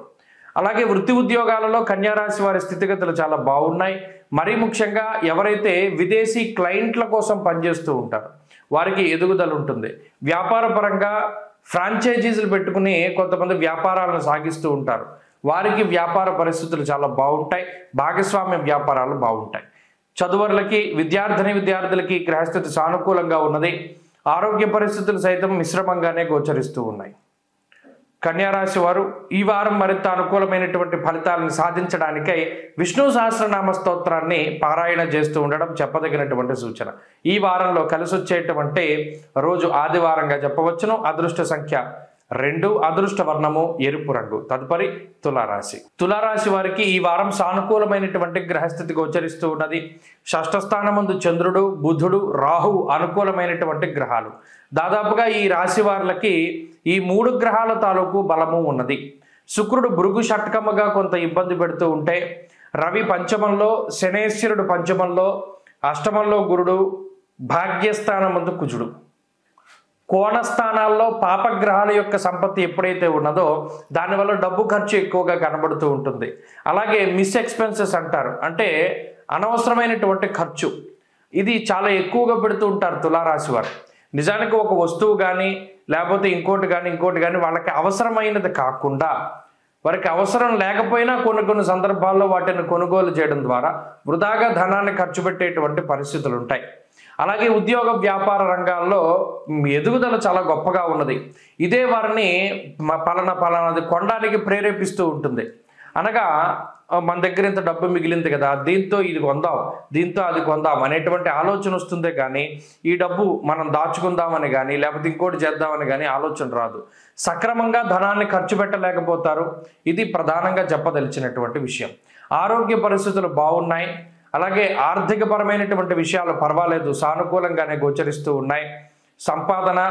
అలాగే వృత్తి ఉద్యోగాలలో కన్యారాశి వారి స్థితిగతులు చాలా బాగున్నాయి. మరీ ముఖ్యంగా ఎవరైతే విదేశీ క్లయింట్ల కోసం పనిచేస్తూ ఉంటారో వారికి ఎదుగుదల ఉంటుంది. వ్యాపార పరంగా ఫ్రాంచైజీలు పెట్టుకుని కొంతమంది వ్యాపారాలను సాగిస్తూ ఉంటారు, వారికి వ్యాపార పరిస్థితులు చాలా బాగుంటాయి. భాగస్వామ్య వ్యాపారాలు బాగుంటాయి. చదువర్లకి విద్యార్థులకి గ్రహస్థితి సానుకూలంగా ఉన్నది. ఆరోగ్య పరిస్థితులు సైతం మిశ్రమంగానే గోచరిస్తూ ఉన్నాయి. కన్యారాశి వారు ఈ వారం మరింత అనుకూలమైనటువంటి ఫలితాలను సాధించడానికై విష్ణు సహస్రనామ స్తోత్రాన్ని పారాయణ చేస్తూ ఉండడం చెప్పదగినటువంటి సూచన. ఈ వారంలో కలిసి వచ్చేటువంటి రోజు ఆదివారంగా చెప్పవచ్చును. అదృష్ట సంఖ్య 2, అదృష్ట వర్ణము ఎరుపు రంగు. తదుపరి తులారాశి. తులారాశి వారికి ఈ వారం సానుకూలమైనటువంటి గ్రహస్థితి గోచరిస్తూ ఉన్నది. షష్ఠ స్థానమందు చంద్రుడు, బుధుడు, రాహువు అనుకూలమైనటువంటి గ్రహాలు. దాదాపుగా ఈ రాశి వారికి ఈ 3 గ్రహాల తాలూకు బలము ఉన్నది. శుక్రుడు భృగు షట్కముగా కొంత ఇబ్బంది పెడుతూ ఉంటే, రవి పంచమంలో, శనేశ్వరుడు పంచమంలో, అష్టమంలో గురుడు, భాగ్యస్థానమందు కుజుడు, కోణస్థానాల్లో పాపగ్రహాల యొక్క సంపత్తి ఎప్పుడైతే ఉన్నదో దానివల్ల డబ్బు ఖర్చు ఎక్కువగా కనబడుతూ ఉంటుంది. అలాగే మిస్ ఎక్స్పెన్సెస్ అంటారు, అంటే అనవసరమైనటువంటి ఖర్చు, ఇది చాలా ఎక్కువగా పెడుతూ ఉంటారు తులారాశి వారు. నిజానికి ఒక వస్తువు కానీ లేకపోతే ఇంకోటి కానీ వాళ్ళకి అవసరమైనది కాకుండా వారికి అవసరం లేకపోయినా కొన్ని సందర్భాల్లో వాటిని కొనుగోలు చేయడం ద్వారా వృధాగా ధనాన్ని ఖర్చు పెట్టేటువంటి పరిస్థితులు ఉంటాయి. అలాగే ఉద్యోగ వ్యాపార రంగాల్లో ఎదుగుదల చాలా గొప్పగా ఉన్నది. ఇదే వారిని పలానాది కొనడానికి ప్రేరేపిస్తూ ఉంటుంది. అనగా మన దగ్గర ఇంత డబ్బు మిగిలింది కదా, దీంతో ఇది కొందాం, దీంతో అది కొందాం అనేటువంటి ఆలోచన వస్తుందే కానీ ఈ డబ్బు మనం దాచుకుందామని కానీ లేకపోతే ఇంకోటి చేద్దామని కానీ ఆలోచన రాదు. సక్రమంగా ధనాన్ని ఖర్చు పెట్టలేకపోతారు. ఇది ప్రధానంగా చెప్పదలిచినటువంటి విషయం. ఆరోగ్య పరిస్థితులు బాగున్నాయి. అలాగే ఆర్థికపరమైనటువంటి విషయాలు పర్వాలేదు, సానుకూలంగానే గోచరిస్తూ ఉన్నాయి. సంపాదన,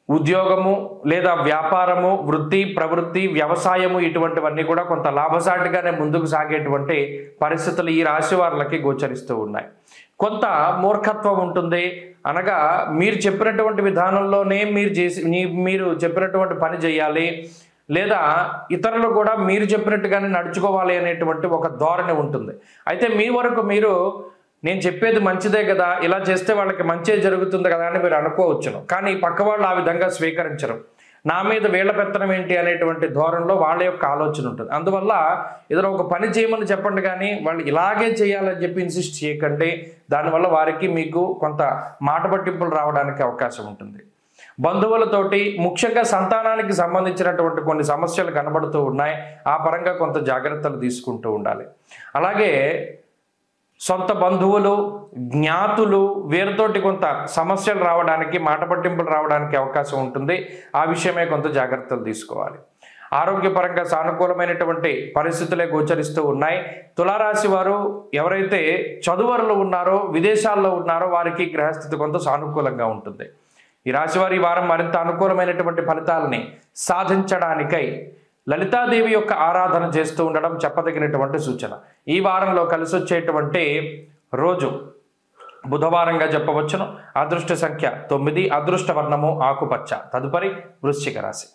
ఉద్యోగము లేదా వ్యాపారము, వృత్తి, ప్రవృత్తి, వ్యవసాయము ఇటువంటివన్నీ కూడా కొంత లాభసాటిగానే ముందుకు సాగేటువంటి పరిస్థితులు ఈ రాశి వారికి గోచరిస్తూ ఉన్నాయి. కొంత మూర్ఖత్వం ఉంటుంది. అనగా మీరు చెప్పినటువంటి విధానంలోనే మీరు చెప్పినటువంటి పని చేయాలి, లేదా ఇతరులు కూడా మీరు చెప్పినట్టుగానే నడుచుకోవాలి అనేటువంటి ఒక ధోరణి ఉంటుంది. అయితే మీ వరకు మీరు నేను చెప్పేది మంచిదే కదా, ఇలా చేస్తే వాళ్ళకి మంచి జరుగుతుంది కదా అని మీరు అనుకోవచ్చును. కానీ పక్క వాళ్ళు ఆ విధంగా స్వీకరించరు. నా మీద వీళ్ళ పెత్తనం ఏంటి అనేటువంటి ధోరణిలో వాళ్ళ యొక్క ఆలోచన ఉంటుంది. అందువల్ల ఏదైనా ఒక పని చేయమని చెప్పండి, కానీ వాళ్ళు ఇలాగే చేయాలని చెప్పి ఇన్సిస్ట్ చేయకండి. దానివల్ల వారికి మీకు కొంత మాట పట్టింపులు రావడానికి అవకాశం ఉంటుంది. బంధువులతోటి ముఖ్యంగా సంతానానికి సంబంధించినటువంటి కొన్ని సమస్యలు కనబడుతూ ఉన్నాయి. ఆ పరంగా కొంత జాగ్రత్తలు తీసుకుంటూ ఉండాలి. అలాగే సొంత బంధువులు, జ్ఞాతులు వీరితోటి కొంత సమస్యలు రావడానికి, మాట పట్టింపులు రావడానికి అవకాశం ఉంటుంది. ఆ విషయమే కొంత జాగ్రత్తలు తీసుకోవాలి. ఆరోగ్యపరంగా సానుకూలమైనటువంటి పరిస్థితులే గోచరిస్తూ ఉన్నాయి. తులారాశి వారు ఎవరైతే చదువరులు ఉన్నారో, విదేశాల్లో ఉన్నారో వారికి గ్రహస్థితి కొంత సానుకూలంగా ఉంటుంది. ఈ రాశివారి ఈ వారం మరింత అనుకూలమైనటువంటి ఫలితాలని సాధించడానికై లలితాదేవి యొక్క ఆరాధన చేస్తూ ఉండడం చెప్పదగినటువంటి సూచన. ఈ వారంలో కలిసి వచ్చేటువంటి రోజు బుధవారంగా చెప్పవచ్చును. అదృష్ట సంఖ్య 9, అదృష్ట వర్ణము ఆకుపచ్చ. తదుపరి వృశ్చిక రాశి.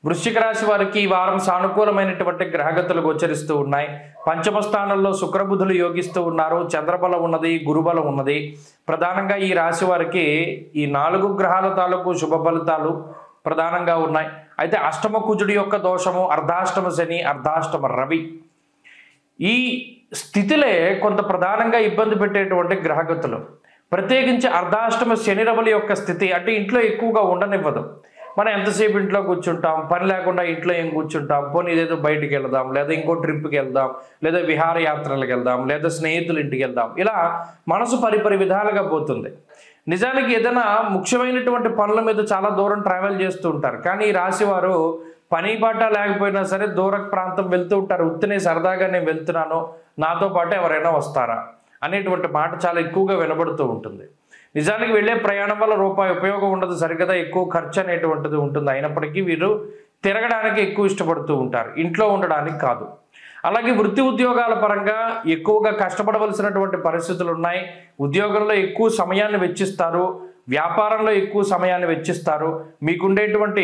వృశ్చిక రాశి వారికి ఈ వారం సానుకూలమైనటువంటి గ్రహగతులు గోచరిస్తూ ఉన్నాయి. పంచమ స్థానంలో శుక్రబుధులు యోగిస్తూ ఉన్నారు. చంద్రబలం ఉన్నది, గురుబలం ఉన్నది. ప్రధానంగా ఈ రాశి వారికి ఈ 4 గ్రహాల తాలూకు శుభ ఫలితాలు ప్రధానంగా ఉన్నాయి. అయితే అష్టమ కుజుడి యొక్క దోషము, అర్ధాష్టమ శని, అర్ధాష్టమ రవి ఈ స్థితిలే కొంత ప్రధానంగా ఇబ్బంది పెట్టేటువంటి గ్రహగతులు. ప్రత్యేకించి అర్ధాష్టమ శని రవుల యొక్క స్థితి అంటే ఇంట్లో ఎక్కువగా ఉండనివ్వదు. మనం ఎంతసేపు ఇంట్లో కూర్చుంటాం, పని లేకుండా ఇంట్లో ఏం కూర్చుంటాం, పోనీ ఇదేదో బయటికి వెళ్దాం, లేదా ఇంకో ట్రిప్కి వెళ్దాం, లేదా విహారయాత్రలకు వెళ్దాం, లేదా స్నేహితుల ఇంటికి వెళ్దాం, ఇలా మనసు పరిపరి విధాలుగా పోతుంది. నిజానికి ఏదైనా ముఖ్యమైనటువంటి పనుల మీద చాలా దూరం ట్రావెల్ చేస్తూ ఉంటారు. కానీ ఈ రాశి వారు పని పాట లేకపోయినా సరే దూర ప్రాంతం వెళ్తూ ఉంటారు. ఉత్తినే సరదాగా నేను వెళ్తున్నాను, నాతో పాటు ఎవరైనా వస్తారా అనేటువంటి మాట చాలా ఎక్కువగా వినబడుతూ ఉంటుంది. నిజానికి వెళ్ళే ప్రయాణం వల్ల రూపాయి ఉపయోగం ఉండదు, సరిగ్గా ఎక్కువ ఖర్చు అనేటువంటిది ఉంటుంది. అయినప్పటికీ వీరు తిరగడానికి ఎక్కువ ఇష్టపడుతూ ఉంటారు, ఇంట్లో ఉండడానికి కాదు. అలాగే వృత్తి ఉద్యోగాల పరంగా ఎక్కువగా కష్టపడవలసినటువంటి పరిస్థితులు ఉన్నాయి. ఉద్యోగంలో ఎక్కువ సమయాన్ని వెచ్చిస్తారు, వ్యాపారంలో ఎక్కువ సమయాన్ని వెచ్చిస్తారు. మీకుండేటువంటి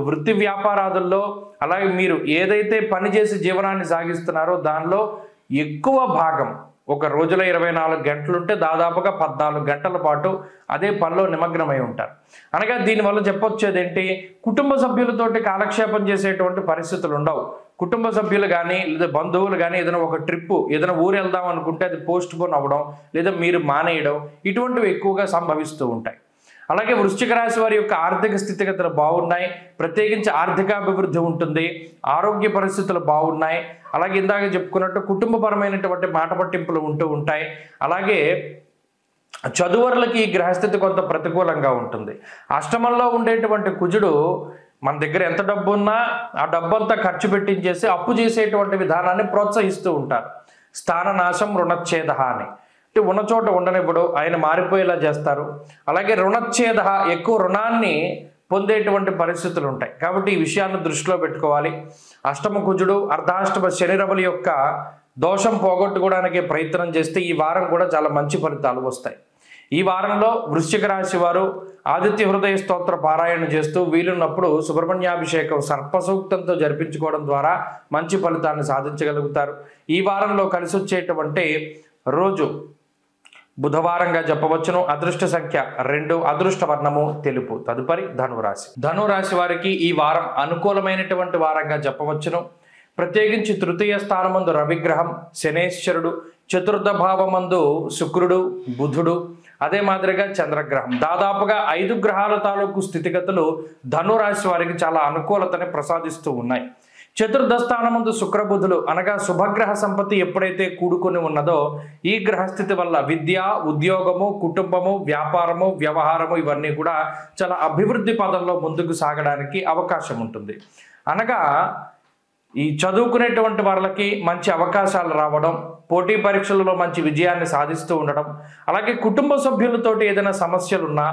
వృత్తి వ్యాపారాదుల్లో అలాగే మీరు ఏదైతే పని చేసి జీవనాన్ని సాగిస్తున్నారో దానిలో ఎక్కువ భాగం ఒక రోజులో 24 గంటలుంటే దాదాపుగా 14 గంటల పాటు అదే పనిలో నిమగ్నమై ఉంటారు. అనగా దీనివల్ల చెప్పొచ్చేది ఏంటి, కుటుంబ సభ్యులతోటి కాలక్షేపం చేసేటువంటి పరిస్థితులు ఉండవు. కుటుంబ సభ్యులు కానీ లేదా బంధువులు కానీ ఏదైనా ఒక ట్రిప్పు ఏదైనా ఊరు వెళ్దాం అనుకుంటే అది పోస్ట్ పోన్ అవ్వడం లేదా మీరు మానేయడం ఇటువంటివి ఎక్కువగా సంభవిస్తూ ఉంటాయి. అలాగే వృశ్చిక రాశి వారి యొక్క ఆర్థిక స్థితిగతులు బాగున్నాయి. ప్రత్యేకించి ఆర్థికాభివృద్ధి ఉంటుంది, ఆరోగ్య పరిస్థితులు బాగున్నాయి. అలాగే ఇందాక చెప్పుకున్నట్టు కుటుంబపరమైనటువంటి మాట పట్టింపులు ఉంటూ ఉంటాయి. అలాగే చదువరులకి ఈ గ్రహస్థితి కొంత ప్రతికూలంగా ఉంటుంది. అష్టమంలో ఉండేటువంటి కుజుడు మన దగ్గర ఎంత డబ్బు ఉన్నా ఆ డబ్బంతా ఖర్చు పెట్టించేసి అప్పు చేసేటువంటి విధానాన్ని ప్రోత్సహిస్తూ ఉంటారు. స్థాననాశం రుణచ్ఛేద అని అంటే ఉన్న చోట ఉండనివ్వడు, ఆయన మారిపోయేలా చేస్తారు. అలాగే రుణచ్ఛేద ఎక్కువ రుణాన్ని పొందేటువంటి పరిస్థితులు ఉంటాయి. కాబట్టి ఈ విషయాన్ని దృష్టిలో పెట్టుకోవాలి. అష్టమ కుజుడు అర్ధాష్టమ శని రవుల యొక్క దోషం పోగొట్టుకోవడానికి ప్రయత్నం చేస్తే ఈ వారం కూడా చాలా మంచి ఫలితాలు వస్తాయి. ఈ వారంలో వృశ్చిక రాశి వారు ఆదిత్య హృదయ స్తోత్ర పారాయణ చేస్తూ వీలున్నప్పుడు సుబ్రహ్మణ్యాభిషేకం సర్పసూక్తంతో జరిపించుకోవడం ద్వారా మంచి ఫలితాన్ని సాధించగలుగుతారు. ఈ వారంలో కలిసి వచ్చేటువంటి రోజు బుధవారంగా చెప్పవచ్చును. అదృష్ట సంఖ్య 2, అదృష్ట వర్ణము తెలుపు. తదుపరి ధనురాశి. ధనురాశి వారికి ఈ వారం అనుకూలమైనటువంటి వారంగా చెప్పవచ్చును. ప్రత్యేకించి తృతీయ స్థానమందు రవిగ్రహం, శనేశ్వరుడు, చతుర్థ భావమందు శుక్రుడు, బుధుడు, అదే మాదిరిగా చంద్రగ్రహం, దాదాపుగా 5 గ్రహాల తాలూకు స్థితిగతులు ధనురాశి వారికి చాలా అనుకూలతని ప్రసాదిస్తూ ఉన్నాయి. చతుర్థ స్థానమందు శుక్రబుధులు అనగా శుభగ్రహ సంపత్తి ఎప్పుడైతే కూడుకొని ఉన్నదో ఈ గ్రహస్థితి వల్ల విద్య, ఉద్యోగము, కుటుంబము, వ్యాపారము, వ్యవహారము ఇవన్నీ కూడా చాలా అభివృద్ధి పదంలో ముందుకు సాగడానికి అవకాశం ఉంటుంది. అనగా ఈ చదువుకునేటువంటి వాళ్ళకి మంచి అవకాశాలు రావడం, పోటీ పరీక్షలలో మంచి విజయాన్ని సాధిస్తూ ఉండడం, అలాగే కుటుంబ సభ్యులతోటి ఏదైనా సమస్యలున్నా,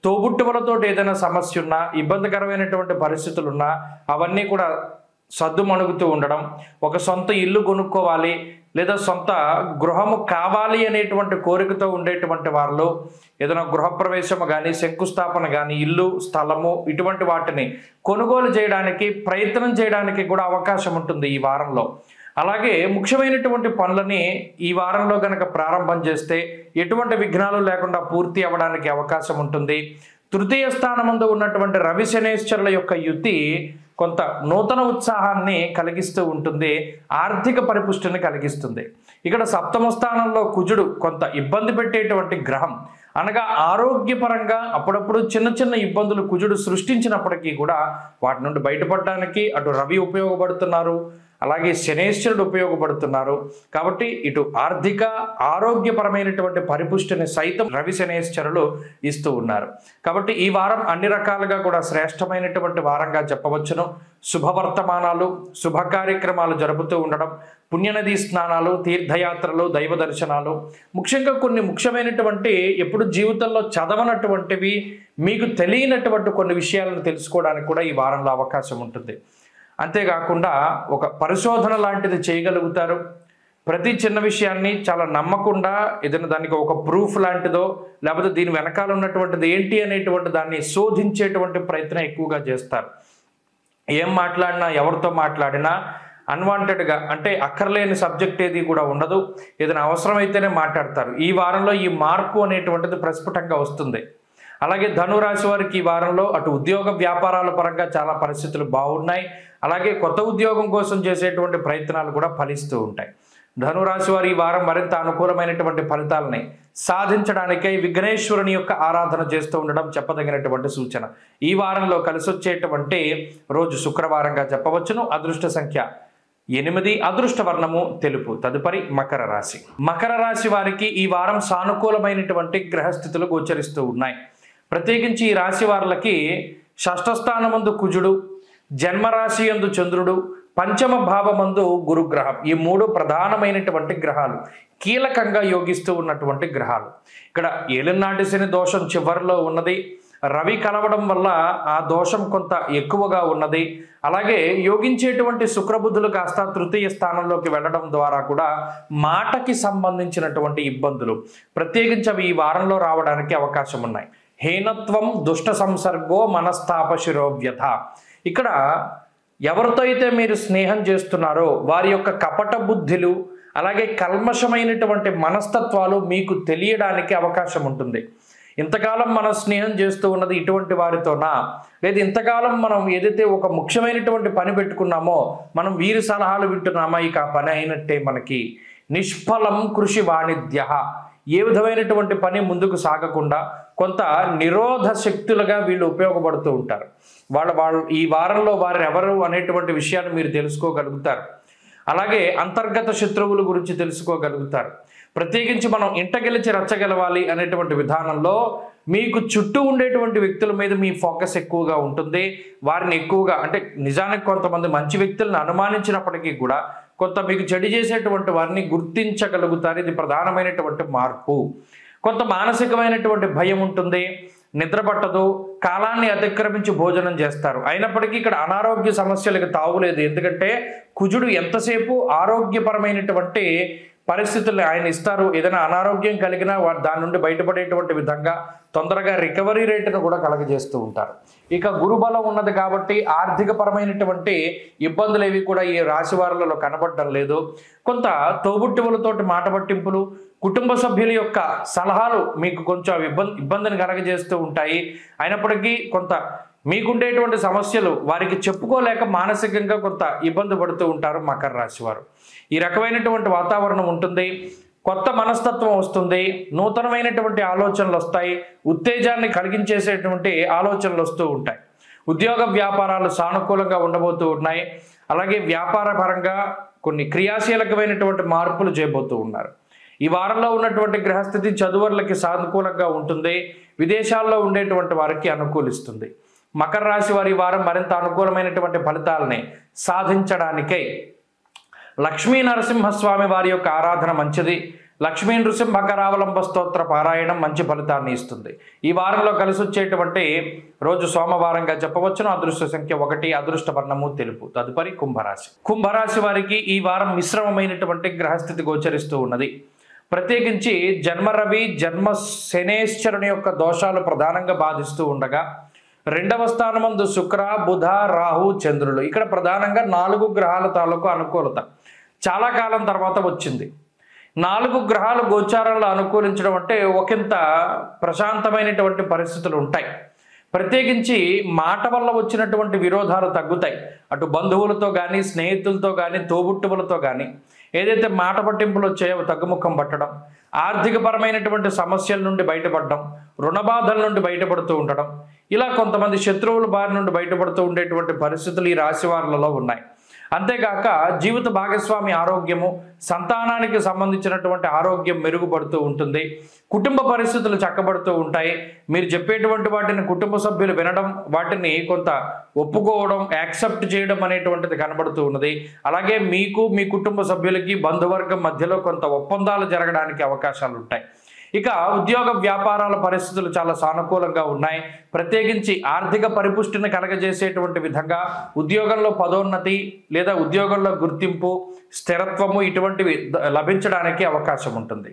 తోబుట్టువులతోటి ఏదైనా సమస్య ఉన్నా, ఇబ్బందికరమైనటువంటి పరిస్థితులున్నా అవన్నీ కూడా సద్దుమణుగుతూ ఉండడం, ఒక సొంత ఇల్లు కొనుక్కోవాలి లేదా సొంత గృహము కావాలి అనేటువంటి కోరికతో ఉండేటువంటి వాళ్ళు ఏదైనా గృహప్రవేశము కానీ, శంకుస్థాపన కానీ, ఇల్లు, స్థలము ఇటువంటి వాటిని కొనుగోలు చేయడానికి ప్రయత్నం చేయడానికి కూడా అవకాశం ఉంటుంది ఈ వారంలో. అలాగే ముఖ్యమైనటువంటి పనులని ఈ వారంలో కనుక ప్రారంభం చేస్తే ఎటువంటి విఘ్నాలు లేకుండా పూర్తి అవ్వడానికి అవకాశం ఉంటుంది. తృతీయ స్థానమందు ఉన్నటువంటి రవి శనేశ్వరుల యొక్క యుతి కొంత నూతన ఉత్సాహాన్ని కలిగిస్తూ ఉంటుంది, ఆర్థిక పరిపుష్టిని కలిగిస్తుంది. ఇక్కడ సప్తమ స్థానంలో కుజుడు కొంత ఇబ్బంది పెట్టేటువంటి గ్రహం. అనగా ఆరోగ్యపరంగా అప్పుడప్పుడు చిన్న చిన్న ఇబ్బందులు కుజుడు సృష్టించినప్పటికీ కూడా వాటి నుండి బయటపడడానికి అటు రవి ఉపయోగపడుతున్నారు, అలాగే శనేశ్వరుడు ఉపయోగపడుతున్నారు. కాబట్టి ఇటు ఆర్థిక ఆరోగ్యపరమైనటువంటి పరిపుష్టిని సైతం రవి శనేశ్వరులు ఇస్తూ ఉన్నారు. కాబట్టి ఈ వారం అన్ని రకాలుగా కూడా శ్రేష్టమైనటువంటి వారంగా చెప్పవచ్చును. శుభవర్తమానాలు, శుభ కార్యక్రమాలు జరుపుతూ ఉండడం, పుణ్యనదీ స్నానాలు, తీర్థయాత్రలు, దైవ దర్శనాలు, ముఖ్యంగా కొన్ని ముఖ్యమైనటువంటి ఎప్పుడు జీవితంలో చదవనటువంటివి, మీకు తెలియనటువంటి కొన్ని విషయాలను తెలుసుకోవడానికి కూడా ఈ వారంలో అవకాశం ఉంటుంది. అంతేకాకుండా ఒక పరిశోధన లాంటిది చేయగలుగుతారు. ప్రతి చిన్న విషయాన్ని చాలా నమ్మకుండా ఏదైనా దానికి ఒక ప్రూఫ్ లాంటిదో లేకపోతే దీని వెనకాల ఉన్నటువంటిది ఏంటి అనేటువంటి దాన్ని శోధించేటువంటి ప్రయత్నం ఎక్కువగా చేస్తారు. ఏం మాట్లాడినా, ఎవరితో మాట్లాడినా అన్వాంటెడ్గా అంటే అక్కర్లేని సబ్జెక్ట్ ఏది కూడా ఉండదు, ఏదైనా అవసరమైతేనే మాట్లాడతారు. ఈ వారంలో ఈ మార్పు అనేటువంటిది ప్రస్ఫుటంగా వస్తుంది. అలాగే ధనురాశి వారికి ఈ వారంలో అటు ఉద్యోగ వ్యాపారాల పరంగా చాలా పరిస్థితులు బాగున్నాయి. అలాగే కొత్త ఉద్యోగం కోసం చేసేటువంటి ప్రయత్నాలు కూడా ఫలిస్తూ ఉంటాయి. ధనురాశి వారు ఈ వారం మరింత అనుకూలమైనటువంటి ఫలితాలని సాధించడానికై విఘ్నేశ్వరుని యొక్క ఆరాధన చేస్తూ ఉండడం చెప్పదగినటువంటి సూచన. ఈ వారంలో కలిసి వచ్చేటువంటి రోజు శుక్రవారంగా చెప్పవచ్చును. అదృష్ట సంఖ్య 8, అదృష్ట వర్ణము తెలుపు. తదుపరి మకర రాశి. మకర రాశి వారికి ఈ వారం సానుకూలమైనటువంటి గ్రహస్థితులు గోచరిస్తూ ఉన్నాయి. ప్రత్యేకించి ఈ రాశి వారికి షష్ఠ స్థానమందు కుజుడు, జన్మరాశి యందు చంద్రుడు, పంచమ భావమందు గురుగ్రహం, ఈ 3 ప్రధానమైనటువంటి గ్రహాలు కీలకంగా యోగిస్తూ ఉన్నటువంటి గ్రహాలు. ఇక్కడ ఏలినాటి శని దోషం చివరిలో ఉన్నది. రవి కలవడం వల్ల ఆ దోషం కొంత ఎక్కువగా ఉన్నది. అలాగే యోగించేటువంటి శుక్రబుద్ధులు కాస్త తృతీయ స్థానంలోకి వెళ్ళడం ద్వారా కూడా మాటకి సంబంధించినటువంటి ఇబ్బందులు ప్రత్యేకించి అవి ఈ వారంలో రావడానికి అవకాశం ఉన్నాయి. హీనత్వం, దుష్ట సంసర్గో, మనస్తాప శిరోవ్యథ. ఇక్కడ ఎవరితో అయితే మీరు స్నేహం చేస్తున్నారో వారి యొక్క కపట బుద్ధులు అలాగే కల్మషమైనటువంటి మనస్తత్వాలు మీకు తెలియడానికి అవకాశం ఉంటుంది. ఇంతకాలం మనం స్నేహం చేస్తూ ఉన్నది ఇటువంటి వారితోనా, లేదా ఇంతకాలం మనం ఏదైతే ఒక ముఖ్యమైనటువంటి పని పెట్టుకున్నామో మనం వీరి సలహాలు వింటున్నామా, ఇక ఆ పని అయినట్టే మనకి. నిష్ఫలం కృషి వాణిజ్య, ఏ విధమైనటువంటి పని ముందుకు సాగకుండా కొంత నిరోధ శక్తులుగా వీళ్ళు ఉపయోగపడుతూ ఉంటారు. వాళ్ళు ఈ వారంలో వారు ఎవరు అనేటువంటి విషయాన్ని మీరు తెలుసుకోగలుగుతారు. అలాగే అంతర్గత శత్రువుల గురించి తెలుసుకోగలుగుతారు. ప్రత్యేకించి మనం ఇంట గెలిచి రచ్చగలవాలి అనేటువంటి విధానంలో మీకు చుట్టూ ఉండేటువంటి వ్యక్తుల మీద మీ ఫోకస్ ఎక్కువగా ఉంటుంది. వారిని ఎక్కువగా అంటే నిజానికి కొంతమంది మంచి వ్యక్తులను అనుమానించినప్పటికీ కూడా కొంత మీకు చెడు చేసేటువంటి వారిని గుర్తించగలుగుతారు. ఇది ప్రధానమైనటువంటి మార్పు. కొంత మానసికమైనటువంటి భయం ఉంటుంది, నిద్ర పట్టదు, కాలాన్ని అతిక్రమించి భోజనం చేస్తారు. అయినప్పటికీ ఇక్కడ అనారోగ్య సమస్యలకు తావులేదు. ఎందుకంటే కుజుడు ఎంతసేపు ఆరోగ్యపరమైనటువంటి పరిస్థితుల్ని ఆయన ఇస్తారు. ఏదైనా అనారోగ్యం కలిగినా దాని నుండి బయటపడేటువంటి విధంగా తొందరగా రికవరీ రేటును కూడా కలగజేస్తూ ఉంటారు. ఇక గురుబలం ఉన్నది కాబట్టి ఆర్థిక పరమైనటువంటి ఇబ్బందులు ఏవి కూడా ఈ రాశి వారులలో కనబడడం లేదు. కొంత తోబుట్టువులతోటి మాట పట్టింపులు, కుటుంబ సభ్యుల యొక్క సలహాలు మీకు కొంచెం ఇబ్బందిని కలగజేస్తూ ఉంటాయి. అయినప్పటికీ కొంత మీకుండేటువంటి సమస్యలు వారికి చెప్పుకోలేక మానసికంగా కొంత ఇబ్బంది పడుతూ ఉంటారు మకర రాశి వారు. ఈ రకమైనటువంటి వాతావరణం ఉంటుంది. కొత్త మనస్తత్వం వస్తుంది, నూతనమైనటువంటి ఆలోచనలు వస్తాయి, ఉత్తేజాన్ని కలిగించేసేటువంటి ఆలోచనలు వస్తూ ఉంటాయి. ఉద్యోగ వ్యాపారాలు సానుకూలంగా ఉండబోతూ ఉన్నాయి. అలాగే వ్యాపార పరంగా కొన్ని క్రియాశీలకమైనటువంటి మార్పులు చేయబోతూ ఉన్నారు. ఈ వారంలో ఉన్నటువంటి గ్రహస్థితి చదువర్లకి సానుకూలంగా ఉంటుంది. విదేశాల్లో ఉండేటువంటి వారికి అనుకూలిస్తుంది. మకర రాశి వారి వారం మరింత అనుకూలమైనటువంటి ఫలితాలని సాధించడానికై లక్ష్మీ నరసింహస్వామి వారి యొక్క ఆరాధన మంచిది. లక్ష్మీ నృసింహకరావలంబ స్తోత్ర పారాయణం మంచి ఫలితాన్ని ఇస్తుంది. ఈ వారంలో కలిసి వచ్చేటువంటి రోజు సోమవారంగా చెప్పవచ్చును. అదృష్ట సంఖ్య 1, అదృష్ట వర్ణము తెలుపు. తదుపరి కుంభరాశి. కుంభరాశి వారికి ఈ వారం మిశ్రమమైనటువంటి గ్రహస్థితి గోచరిస్తూ ఉన్నది. ప్రత్యేకించి జన్మ రవి, జన్మ శనేశ్వరుని యొక్క దోషాలు ప్రధానంగా బాధిస్తూ ఉండగా, 2వ స్థానమందు శుక్ర, బుధ, రాహు, చంద్రులు. ఇక్కడ ప్రధానంగా 4 గ్రహాల తాలూకు అనుకూలత చాలా కాలం తర్వాత వచ్చింది. 4 గ్రహాలు గోచారంలో అనుకూలించడం అంటే ఒకంత ప్రశాంతమైనటువంటి పరిస్థితులు ఉంటాయి. ప్రత్యేకించి మాట వల్ల వచ్చినటువంటి విరోధాలు తగ్గుతాయి. అటు బంధువులతో కానీ, స్నేహితులతో కానీ, తోబుట్టువులతో కానీ ఏదైతే మాట పట్టింపులు వచ్చాయో తగ్గుముఖం పట్టడం, ఆర్థికపరమైనటువంటి సమస్యల నుండి బయటపడడం, రుణబాధల నుండి బయటపడుతూ ఉండడం, ఇలా కొంతమంది శత్రువుల బారి నుండి బయటపడుతూ ఉండేటువంటి పరిస్థితులు ఈ రాశి వారులలో ఉన్నాయి. అంతేగాక జీవిత భాగస్వామి ఆరోగ్యము, సంతానానికి సంబంధించినటువంటి ఆరోగ్యం మెరుగుపడుతూ ఉంటుంది. కుటుంబ పరిస్థితులు చక్కబడుతూ ఉంటాయి. మీరు చెప్పేటువంటి వాటిని కుటుంబ సభ్యులు వినడం, వాటిని కొంత ఒప్పుకోవడం, యాక్సెప్ట్ చేయడం అనేటువంటిది కనబడుతూ ఉన్నది. అలాగే మీకు, మీ కుటుంబ సభ్యులకి, బంధువర్గం మధ్యలో కొంత ఒప్పందాలు జరగడానికి అవకాశాలు ఉంటాయి. ఇక ఉద్యోగ వ్యాపారాల పరిస్థితులు చాలా సానుకూలంగా ఉన్నాయి. ప్రత్యేకించి ఆర్థిక పరిపుష్టిని కలగజేసేటువంటి విధంగా ఉద్యోగంలో పదోన్నతి లేదా ఉద్యోగంలో గుర్తింపు, స్థిరత్వము ఇటువంటివి లభించడానికి అవకాశం ఉంటుంది.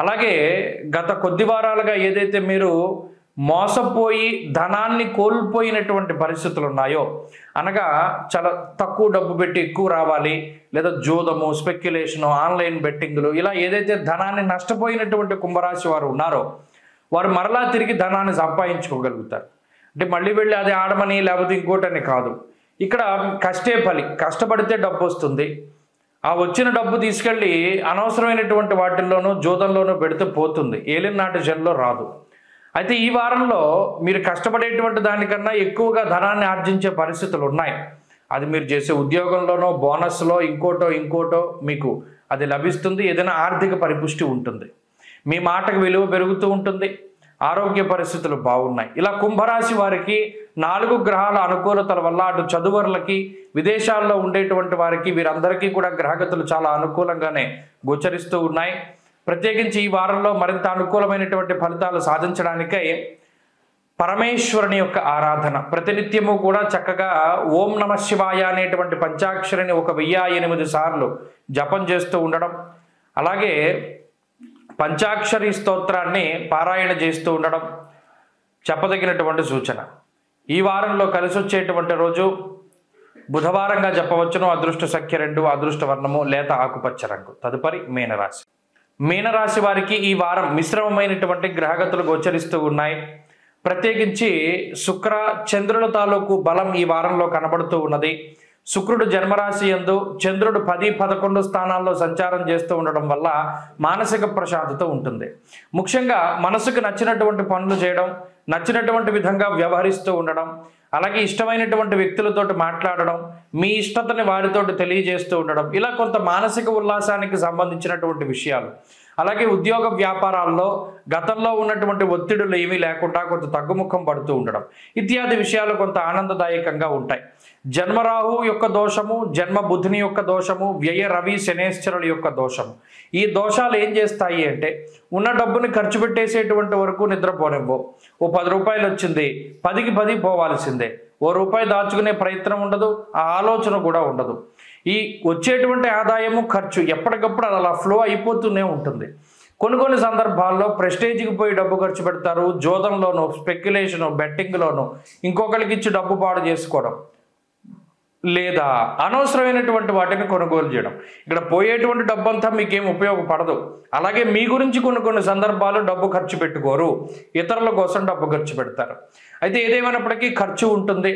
అలాగే గత కొద్ది వారాలుగా ఏదైతే మీరు మోసపోయి ధనాన్ని కోల్పోయినటువంటి పరిస్థితులు ఉన్నాయో, అనగా చాలా తక్కువ డబ్బు పెట్టి ఎక్కువ రావాలి, లేదా జూదము, స్పెక్యులేషను, ఆన్లైన్ బెట్టింగ్లు, ఇలా ఏదైతే ధనాన్ని నష్టపోయినటువంటి కుంభరాశి వారు ఉన్నారో వారు మరలా తిరిగి ధనాన్ని సంపాదించుకోగలుగుతారు. అంటే మళ్ళీ వెళ్ళి అది ఆడమని లేకపోతే ఇంకోటని కాదు. ఇక్కడ కష్టే ఫలి, కష్టపడితే డబ్బు వస్తుంది. ఆ వచ్చిన డబ్బు తీసుకెళ్ళి అనవసరమైనటువంటి వాటిల్లోనూ జూదంలోనూ పెడితే పోతుంది, ఏలినాటి జన్లో రాదు. అయితే ఈ వారంలో మీరు కష్టపడేటువంటి దానికన్నా ఎక్కువగా ధనాన్ని ఆర్జించే పరిస్థితులు ఉన్నాయి. అది మీరు చేసే ఉద్యోగంలోనో, బోనస్లో, ఇంకోటో మీకు అది లభిస్తుంది. ఏదైనా ఆర్థిక పరిపుష్టి ఉంటుంది. మీ మాటకు విలువ పెరుగుతూ ఉంటుంది. ఆరోగ్య పరిస్థితులు బాగున్నాయి. ఇలా కుంభరాశి వారికి 4 గ్రహాల అనుకూలతల వల్ల అటు చదువర్లకి, విదేశాల్లో ఉండేటువంటి వారికి, వీరందరికీ కూడా గ్రహగతులు చాలా అనుకూలంగానే గోచరిస్తూ ఉన్నాయి. ప్రత్యేకించి ఈ వారంలో మరింత అనుకూలమైనటువంటి ఫలితాలు సాధించడానికై పరమేశ్వరుని యొక్క ఆరాధన ప్రతినిత్యము కూడా చక్కగా ఓం నమ శివాయ అనేటువంటి పంచాక్షరిని 1008 సార్లు జపం చేస్తూ ఉండడం, అలాగే పంచాక్షరి స్తోత్రాన్ని పారాయణ చేస్తూ ఉండడం చెప్పదగినటువంటి సూచన. ఈ వారంలో కలిసి వచ్చేటువంటి రోజు బుధవారంగా చెప్పవచ్చును. అదృష్ట సంఖ్య 2, అదృష్ట వర్ణము లేత ఆకుపచ్చ రంగు. తదుపరి మీనరాశి. మీనరాశి వారికి ఈ వారం మిశ్రమమైనటువంటి గ్రహగతులు గోచరిస్తూ ఉన్నాయి. ప్రత్యేకించి శుక్ర, చంద్రుల తాలూకు బలం ఈ వారంలో కనబడుతూ ఉన్నది. శుక్రుడు జన్మరాశి యందు, చంద్రుడు 10, 11 స్థానాల్లో సంచారం చేస్తూ ఉండడం వల్ల మానసిక ప్రశాంతత ఉంటుంది. ముఖ్యంగా మనసుకు నచ్చినటువంటి పనులు చేయడం, నచ్చినటువంటి విధంగా వ్యవహరిస్తూ ఉండడం, అలాగే ఇష్టమైనటువంటి వ్యక్తులతోటి మాట్లాడడం, మీ ఇష్టతని వారితోటి తెలియజేస్తూ ఉండడం, ఇలా కొంత మానసిక ఉల్లాసానికి సంబంధించినటువంటి విషయాలు. అలాగే ఉద్యోగ వ్యాపారాల్లో గతంలో ఉన్నటువంటి ఒత్తిడులు ఏమీ లేకుండా కొంత తగ్గుముఖం పడుతూ ఉండడం ఇత్యాది విషయాలు కొంత ఆనందదాయకంగా ఉంటాయి. జన్మరాహు యొక్క దోషము, జన్మ బుధుని యొక్క దోషము, వ్యయ రవి శనేశ్వరుల యొక్క దోషము, ఈ దోషాలు ఏం చేస్తాయి అంటే ఉన్న డబ్బుని ఖర్చు పెట్టేసేటువంటి వరకు నిద్రపోనివ్వవు. ఓ 10 రూపాయలు వచ్చింది, 10కి 10 పోవాల్సిందే. ఓ రూపాయి దాచుకునే ప్రయత్నం ఉండదు, ఆ ఆలోచన కూడా ఉండదు. ఈ వచ్చేటువంటి ఆదాయము ఖర్చు ఎప్పటికప్పుడు అది అలా ఫ్లో అయిపోతూనే ఉంటుంది. కొన్ని సందర్భాల్లో ప్రెస్టేజ్కి పోయి డబ్బు ఖర్చు పెడతారు, జోదంలోను, స్పెక్యులేషను, బెట్టింగ్లోను, ఇంకొకరికి ఇచ్చి డబ్బు పాడు చేసుకోవడం, లేదా అనవసరమైనటువంటి వాటిని కొనుగోలు చేయడం. ఇక్కడ పోయేటువంటి డబ్బు అంతా మీకేం ఉపయోగపడదు. అలాగే మీ గురించి కొన్ని సందర్భాలు డబ్బు ఖర్చు పెట్టుకోరు, ఇతరుల కోసం డబ్బు ఖర్చు పెడతారు. అయితే ఏదేమైనప్పటికీ ఖర్చు ఉంటుంది.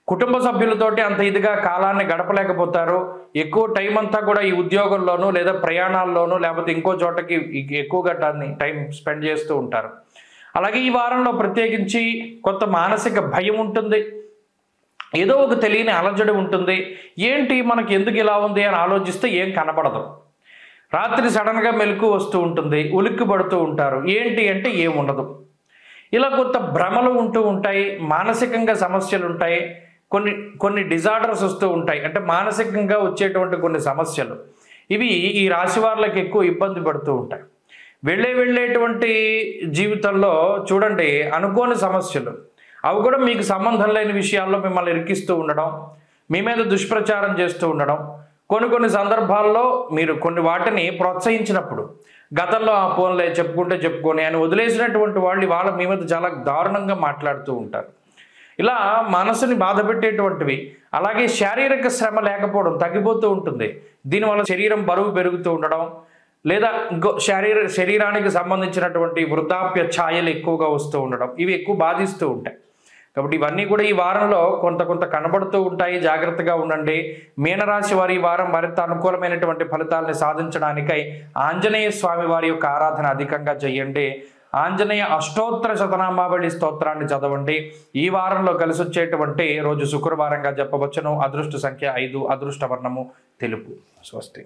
కుటుంబ సభ్యులతోటి అంత ఇదిగా కాలాన్ని గడపలేకపోతారు. ఎక్కువ టైం అంతా కూడా ఈ ఉద్యోగంలోనూ లేదా ప్రయాణాల్లోనూ లేకపోతే ఇంకో చోటకి ఎక్కువగా టైం స్పెండ్ చేస్తూ ఉంటారు. అలాగే ఈ వారంలో ప్రత్యేకించి కొంత మానసిక భయం ఉంటుంది. ఏదో ఒక తెలియని అలజడి ఉంటుంది. ఏంటి మనకి ఎందుకు ఇలా ఉంది అని ఆలోచిస్తే ఏం కనపడదు. రాత్రి సడన్గా మెలకు వస్తూ ఉంటుంది, ఉలిక్కి పడుతూ ఉంటారు. ఏంటి అంటే ఏముండదు. ఇలా కొంత భ్రమలు ఉంటూ ఉంటాయి, మానసికంగా సమస్యలు ఉంటాయి, కొన్ని డిజార్డర్స్ వస్తూ ఉంటాయి. అంటే మానసికంగా వచ్చేటువంటి కొన్ని సమస్యలు ఇవి ఈ రాశి వారికి ఎక్కువ ఇబ్బంది పడుతూ ఉంటాయి. వెళ్ళేటువంటి జీవితంలో చూడండి అనుకోని సమస్యలు, అవి కూడా మీకు సంబంధం లేని విషయాల్లో మిమ్మల్ని ఇరికిస్తూ ఉండడం, మీ మీద దుష్ప్రచారం చేస్తూ ఉండడం. కొన్ని సందర్భాల్లో మీరు కొన్ని వాటిని ప్రోత్సహించినప్పుడు గతంలో ఆ ఫోన్లే చెప్పుకొని అని వదిలేసినటువంటి వాళ్ళు వాళ్ళ మీ మీద చాలా దారుణంగా మాట్లాడుతూ ఉంటారు. ఇలా మనసుని బాధ పెట్టేటువంటివి. అలాగే శారీరక శ్రమ లేకపోవడం తగ్గిపోతూ ఉంటుంది. దీనివల్ల శరీరం బరువు పెరుగుతూ ఉండడం, లేదా ఇంకో శరీరానికి సంబంధించినటువంటి వృద్ధాప్య ఛాయలు ఎక్కువగా వస్తూ ఉండడం, ఇవి ఎక్కువ బాధిస్తూ ఉంటాయి. కాబట్టి ఇవన్నీ కూడా ఈ వారంలో కొంత కనబడుతూ ఉంటాయి. జాగ్రత్తగా ఉండండి. మీనరాశి వారి ఈ వారం మరింత అనుకూలమైనటువంటి ఫలితాలని సాధించడానికై ఆంజనేయ స్వామి వారి యొక్క ఆరాధన అధికంగా చేయండి. ఆంజనేయ అష్టోత్తర శతనామావళి స్తోత్రాన్ని చదవండి. ఈ వారంలో కలిసి వచ్చేటువంటి రోజు శుక్రవారంగా చెప్పవచ్చును. అదృష్ట సంఖ్య 5, అదృష్ట వర్ణము తెలుపు. స్వస్తి.